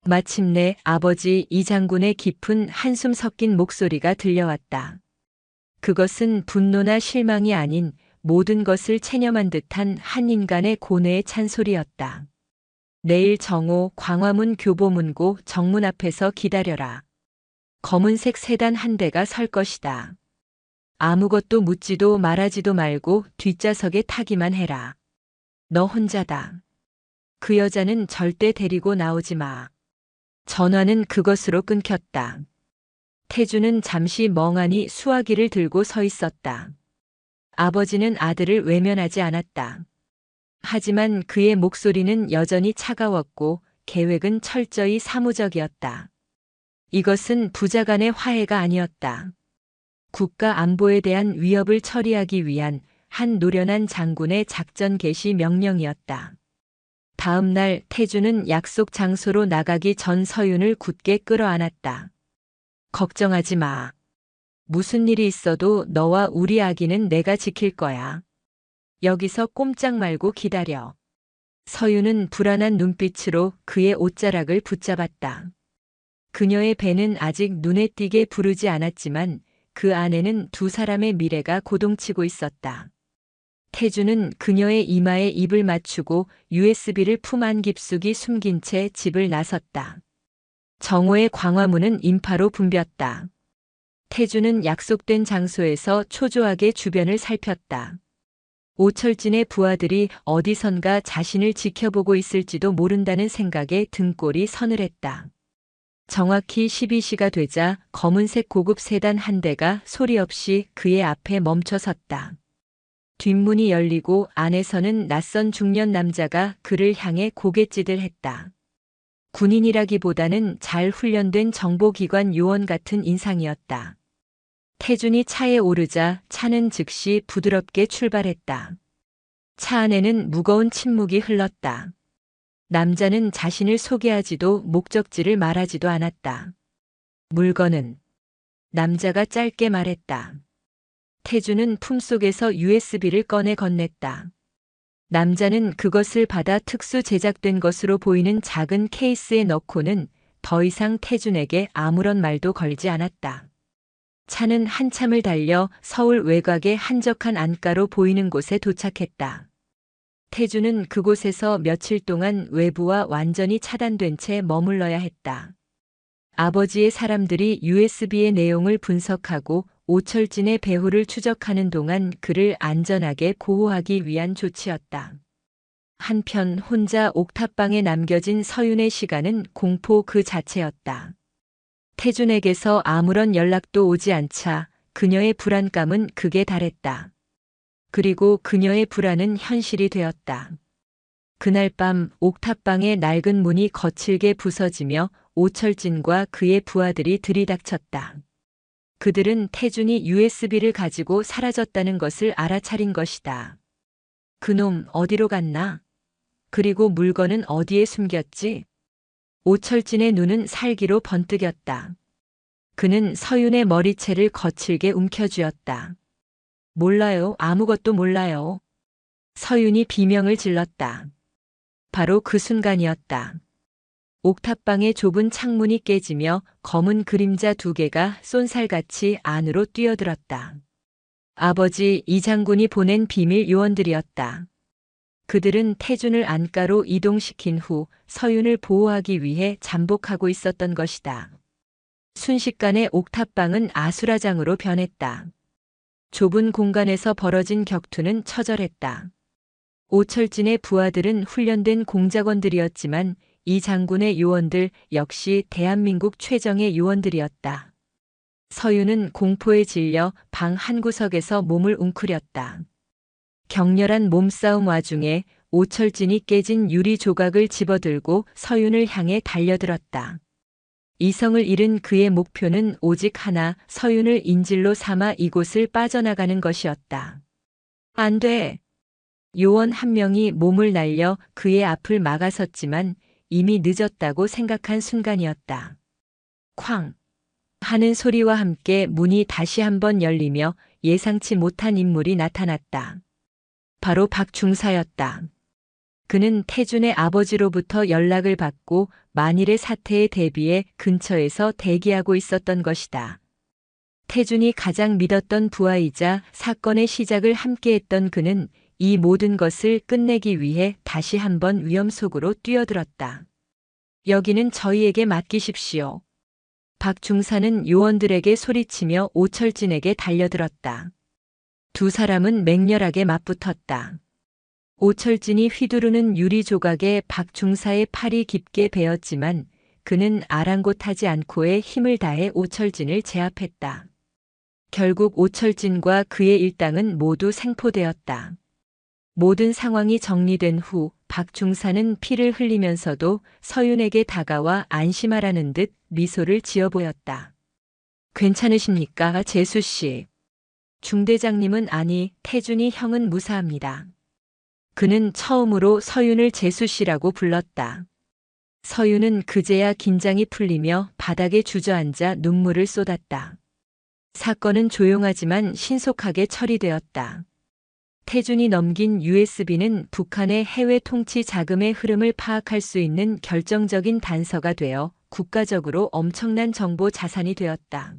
마침내 아버지 이 장군의 깊은 한숨 섞인 목소리가 들려왔다. 그것은 분노나 실망이 아닌 모든 것을 체념한 듯한 한 인간의 고뇌의 찬소리였다. 내일 정오 광화문 교보문고 정문 앞에서 기다려라. 검은색 세단 한 대가 설 것이다. 아무것도 묻지도 말하지도 말고 뒷좌석에 타기만 해라. 너 혼자다. 그 여자는 절대 데리고 나오지 마. 전화는 그것으로 끊겼다. 태주는 잠시 멍하니 수화기를 들고 서 있었다. 아버지는 아들을 외면하지 않았다. 하지만 그의 목소리는 여전히 차가웠고 계획은 철저히 사무적이었다. 이것은 부자 간의 화해가 아니었다. 국가 안보에 대한 위협을 처리하기 위한 한 노련한 장군의 작전 개시 명령이었다. 다음 날 태주는 약속 장소로 나가기 전 서윤을 굳게 끌어안았다. 걱정하지 마. 무슨 일이 있어도 너와 우리 아기는 내가 지킬 거야. 여기서 꼼짝 말고 기다려. 서윤은 불안한 눈빛으로 그의 옷자락을 붙잡았다. 그녀의 배는 아직 눈에 띄게 부르지 않았지만 그 안에는 두 사람의 미래가 고동치고 있었다. 태주는 그녀의 이마에 입을 맞추고 USB를 품 안 깊숙이 숨긴 채 집을 나섰다. 정오의 광화문은 인파로 붐볐다. 태주는 약속된 장소에서 초조하게 주변을 살폈다. 오철진의 부하들이 어디선가 자신을 지켜보고 있을지도 모른다는 생각에 등골이 서늘했다. 정확히 12시가 되자 검은색 고급 세단 한 대가 소리 없이 그의 앞에 멈춰 섰다. 뒷문이 열리고 안에서는 낯선 중년 남자가 그를 향해 고갯짓을 했다. 군인이라기보다는 잘 훈련된 정보기관 요원 같은 인상이었다. 태준이 차에 오르자 차는 즉시 부드럽게 출발했다. 차 안에는 무거운 침묵이 흘렀다. 남자는 자신을 소개하지도 목적지를 말하지도 않았다. 물건은? 남자가 짧게 말했다. 태주는 품속에서 USB를 꺼내 건넸다. 남자는 그것을 받아 특수 제작된 것으로 보이는 작은 케이스에 넣고는 더 이상 태준에게 아무런 말도 걸지 않았다. 차는 한참을 달려 서울 외곽의 한적한 안가로 보이는 곳에 도착했다. 태주는 그곳에서 며칠 동안 외부와 완전히 차단된 채 머물러야 했다. 아버지의 사람들이 USB의 내용을 분석하고 오철진의 배후를 추적하는 동안 그를 안전하게 보호하기 위한 조치였다. 한편 혼자 옥탑방에 남겨진 서윤의 시간은 공포 그 자체였다. 태준에게서 아무런 연락도 오지 않자 그녀의 불안감은 극에 달했다. 그리고 그녀의 불안은 현실이 되었다. 그날 밤 옥탑방의 낡은 문이 거칠게 부서지며 오철진과 그의 부하들이 들이닥쳤다. 그들은 태준이 USB를 가지고 사라졌다는 것을 알아차린 것이다. 그놈 어디로 갔나? 그리고 물건은 어디에 숨겼지? 오철진의 눈은 살기로 번뜩였다. 그는 서윤의 머리채를 거칠게 움켜쥐었다. 몰라요. 아무것도 몰라요. 서윤이 비명을 질렀다. 바로 그 순간이었다. 옥탑방의 좁은 창문이 깨지며 검은 그림자 두 개가 쏜살같이 안으로 뛰어들었다. 아버지 이장군이 보낸 비밀 요원들이었다. 그들은 태준을 안가로 이동시킨 후 서윤을 보호하기 위해 잠복하고 있었던 것이다. 순식간에 옥탑방은 아수라장으로 변했다. 좁은 공간에서 벌어진 격투는 처절했다. 오철진의 부하들은 훈련된 공작원들이었지만 이 장군의 요원들 역시 대한민국 최정의 요원들이었다. 서윤은 공포에 질려 방 한구석에서 몸을 웅크렸다. 격렬한 몸싸움 와중에 오철진이 깨진 유리 조각을 집어들고 서윤을 향해 달려들었다. 이성을 잃은 그의 목표는 오직 하나, 서윤을 인질로 삼아 이곳을 빠져나가는 것이었다. 안 돼! 요원 한 명이 몸을 날려 그의 앞을 막아섰지만 이미 늦었다고 생각한 순간이었다. 쾅! 하는 소리와 함께 문이 다시 한번 열리며 예상치 못한 인물이 나타났다. 바로 박중사였다. 그는 태준의 아버지로부터 연락을 받고 만일의 사태에 대비해 근처에서 대기하고 있었던 것이다. 태준이 가장 믿었던 부하이자 사건의 시작을 함께했던 그는 이 모든 것을 끝내기 위해 다시 한번 위험 속으로 뛰어들었다. 여기는 저희에게 맡기십시오. 박중사는 요원들에게 소리치며 오철진에게 달려들었다. 두 사람은 맹렬하게 맞붙었다. 오철진이 휘두르는 유리 조각에 박중사의 팔이 깊게 베었지만 그는 아랑곳하지 않고의 힘을 다해 오철진을 제압했다. 결국 오철진과 그의 일당은 모두 생포되었다. 모든 상황이 정리된 후 박중사는 피를 흘리면서도 서윤에게 다가와 안심하라는 듯 미소를 지어 보였다. 괜찮으십니까, 재수 씨? 중대장님은 아니, 태준이 형은 무사합니다. 그는 처음으로 서윤을 재수 씨라고 불렀다. 서윤은 그제야 긴장이 풀리며 바닥에 주저앉아 눈물을 쏟았다. 사건은 조용하지만 신속하게 처리되었다. 태준이 넘긴 USB는 북한의 해외 통치 자금의 흐름을 파악할 수 있는 결정적인 단서가 되어 국가적으로 엄청난 정보 자산이 되었다.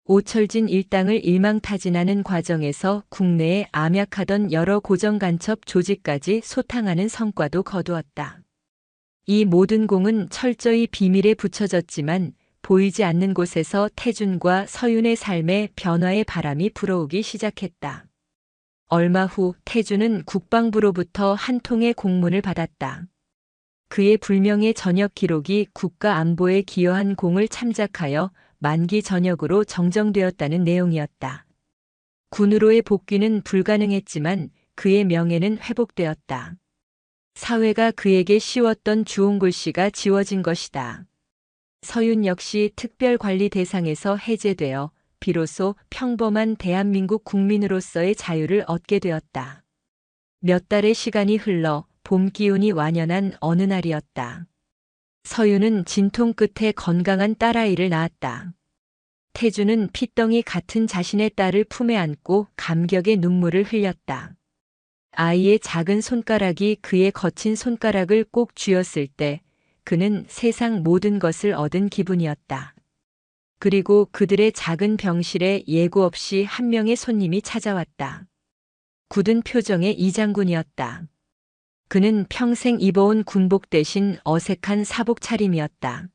오철진 일당을 일망타진하는 과정에서 국내에 암약하던 여러 고정간첩 조직까지 소탕하는 성과도 거두었다. 이 모든 공은 철저히 비밀에 붙여졌지만 보이지 않는 곳에서 태준과 서윤의 삶에 변화의 바람이 불어오기 시작했다. 얼마 후 태준은 국방부로부터 한 통의 공문을 받았다. 그의 불명예 전역 기록이 국가 안보에 기여한 공을 참작하여 만기 전역으로 정정되었다는 내용이었다. 군으로의 복귀는 불가능했지만 그의 명예는 회복되었다. 사회가 그에게 씌웠던 주홍글씨가 지워진 것이다. 서윤 역시 특별관리 대상에서 해제되어 비로소 평범한 대한민국 국민으로서의 자유를 얻게 되었다. 몇 달의 시간이 흘러 봄 기운이 완연한 어느 날이었다. 서윤은 진통 끝에 건강한 딸아이를 낳았다. 태준은 핏덩이 같은 자신의 딸을 품에 안고 감격의 눈물을 흘렸다. 아이의 작은 손가락이 그의 거친 손가락을 꼭 쥐었을 때 그는 세상 모든 것을 얻은 기분이었다. 그리고 그들의 작은 병실에 예고 없이 한 명의 손님이 찾아왔다. 굳은 표정의 이장군이었다. 그는 평생 입어온 군복 대신 어색한 사복 차림이었다.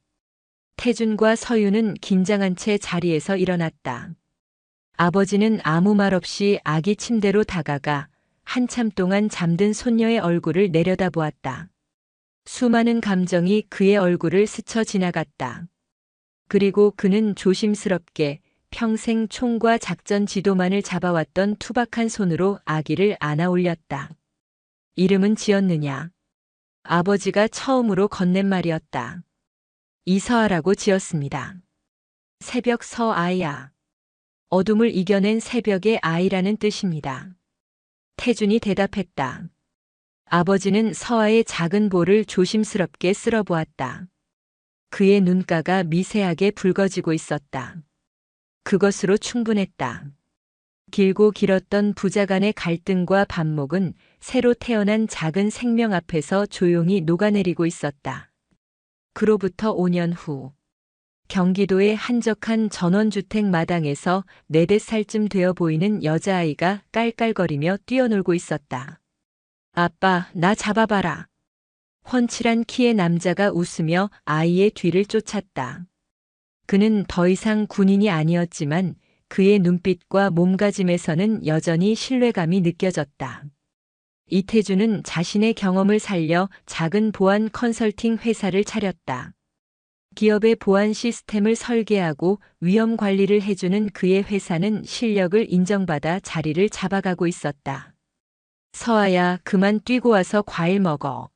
태준과 서윤은 긴장한 채 자리에서 일어났다. 아버지는 아무 말 없이 아기 침대로 다가가 한참 동안 잠든 손녀의 얼굴을 내려다보았다. 수많은 감정이 그의 얼굴을 스쳐 지나갔다. 그리고 그는 조심스럽게 평생 총과 작전 지도만을 잡아왔던 투박한 손으로 아기를 안아 올렸다. 이름은 지었느냐? 아버지가 처음으로 건넨 말이었다. 이서아라고 지었습니다. 새벽 서아야. 어둠을 이겨낸 새벽의 아이라는 뜻입니다. 태준이 대답했다. 아버지는 서아의 작은 볼을 조심스럽게 쓸어보았다. 그의 눈가가 미세하게 붉어지고 있었다. 그것으로 충분했다. 길고 길었던 부자 간의 갈등과 반목은 새로 태어난 작은 생명 앞에서 조용히 녹아내리고 있었다. 그로부터 5년 후, 경기도의 한적한 전원주택 마당에서 4~5살쯤 되어 보이는 여자아이가 깔깔거리며 뛰어놀고 있었다. 아빠, 나 잡아봐라. 훤칠한 키의 남자가 웃으며 아이의 뒤를 쫓았다. 그는 더 이상 군인이 아니었지만 그의 눈빛과 몸가짐에서는 여전히 신뢰감이 느껴졌다. 이태주는 자신의 경험을 살려 작은 보안 컨설팅 회사를 차렸다. 기업의 보안 시스템을 설계하고 위험 관리를 해주는 그의 회사는 실력을 인정받아 자리를 잡아가고 있었다. 서아야, 그만 뛰고 와서 과일 먹어.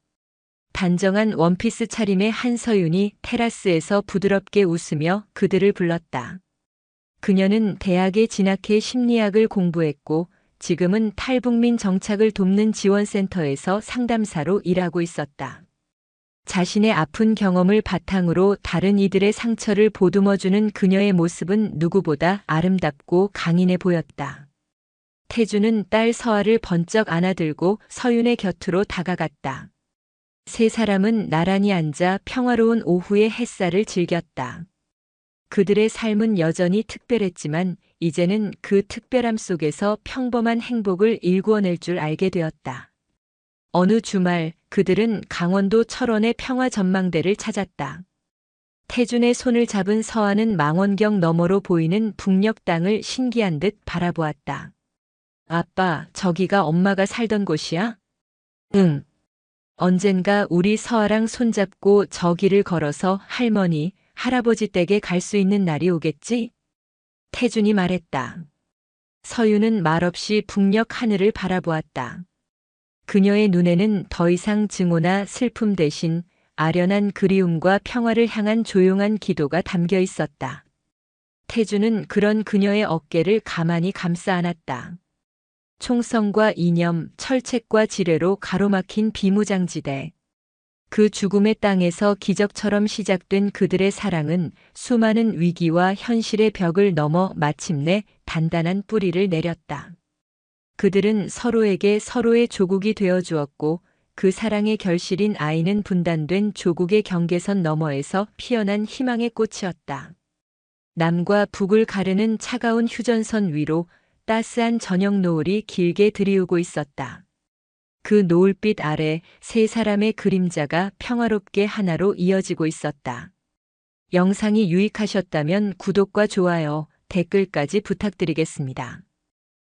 단정한 원피스 차림의 한서윤이 테라스에서 부드럽게 웃으며 그들을 불렀다. 그녀는 대학에 진학해 심리학을 공부했고 지금은 탈북민 정착을 돕는 지원센터에서 상담사로 일하고 있었다. 자신의 아픈 경험을 바탕으로 다른 이들의 상처를 보듬어주는 그녀의 모습은 누구보다 아름답고 강인해 보였다. 태주는 딸 서아를 번쩍 안아들고 서윤의 곁으로 다가갔다. 세 사람은 나란히 앉아 평화로운 오후의 햇살을 즐겼다. 그들의 삶은 여전히 특별했지만 이제는 그 특별함 속에서 평범한 행복을 일구어낼 줄 알게 되었다. 어느 주말 그들은 강원도 철원의 평화전망대를 찾았다. 태준의 손을 잡은 서아는 망원경 너머로 보이는 북녘 땅을 신기한 듯 바라보았다. 아빠, 저기가 엄마가 살던 곳이야? 응. 언젠가 우리 서아랑 손잡고 저 길을 걸어서 할머니, 할아버지 댁에 갈 수 있는 날이 오겠지? 태준이 말했다. 서유는 말없이 북녘 하늘을 바라보았다. 그녀의 눈에는 더 이상 증오나 슬픔 대신 아련한 그리움과 평화를 향한 조용한 기도가 담겨 있었다. 태준은 그런 그녀의 어깨를 가만히 감싸 안았다. 총성과 이념, 철책과 지뢰로 가로막힌 비무장지대. 그 죽음의 땅에서 기적처럼 시작된 그들의 사랑은 수많은 위기와 현실의 벽을 넘어 마침내 단단한 뿌리를 내렸다. 그들은 서로에게 서로의 조국이 되어 주었고 그 사랑의 결실인 아이는 분단된 조국의 경계선 너머에서 피어난 희망의 꽃이었다. 남과 북을 가르는 차가운 휴전선 위로 따스한 저녁 노을이 길게 들이우고 있었다. 그 노을빛 아래 세 사람의 그림자가 평화롭게 하나로 이어지고 있었다. 영상이 유익하셨다면 구독과 좋아요, 댓글까지 부탁드리겠습니다.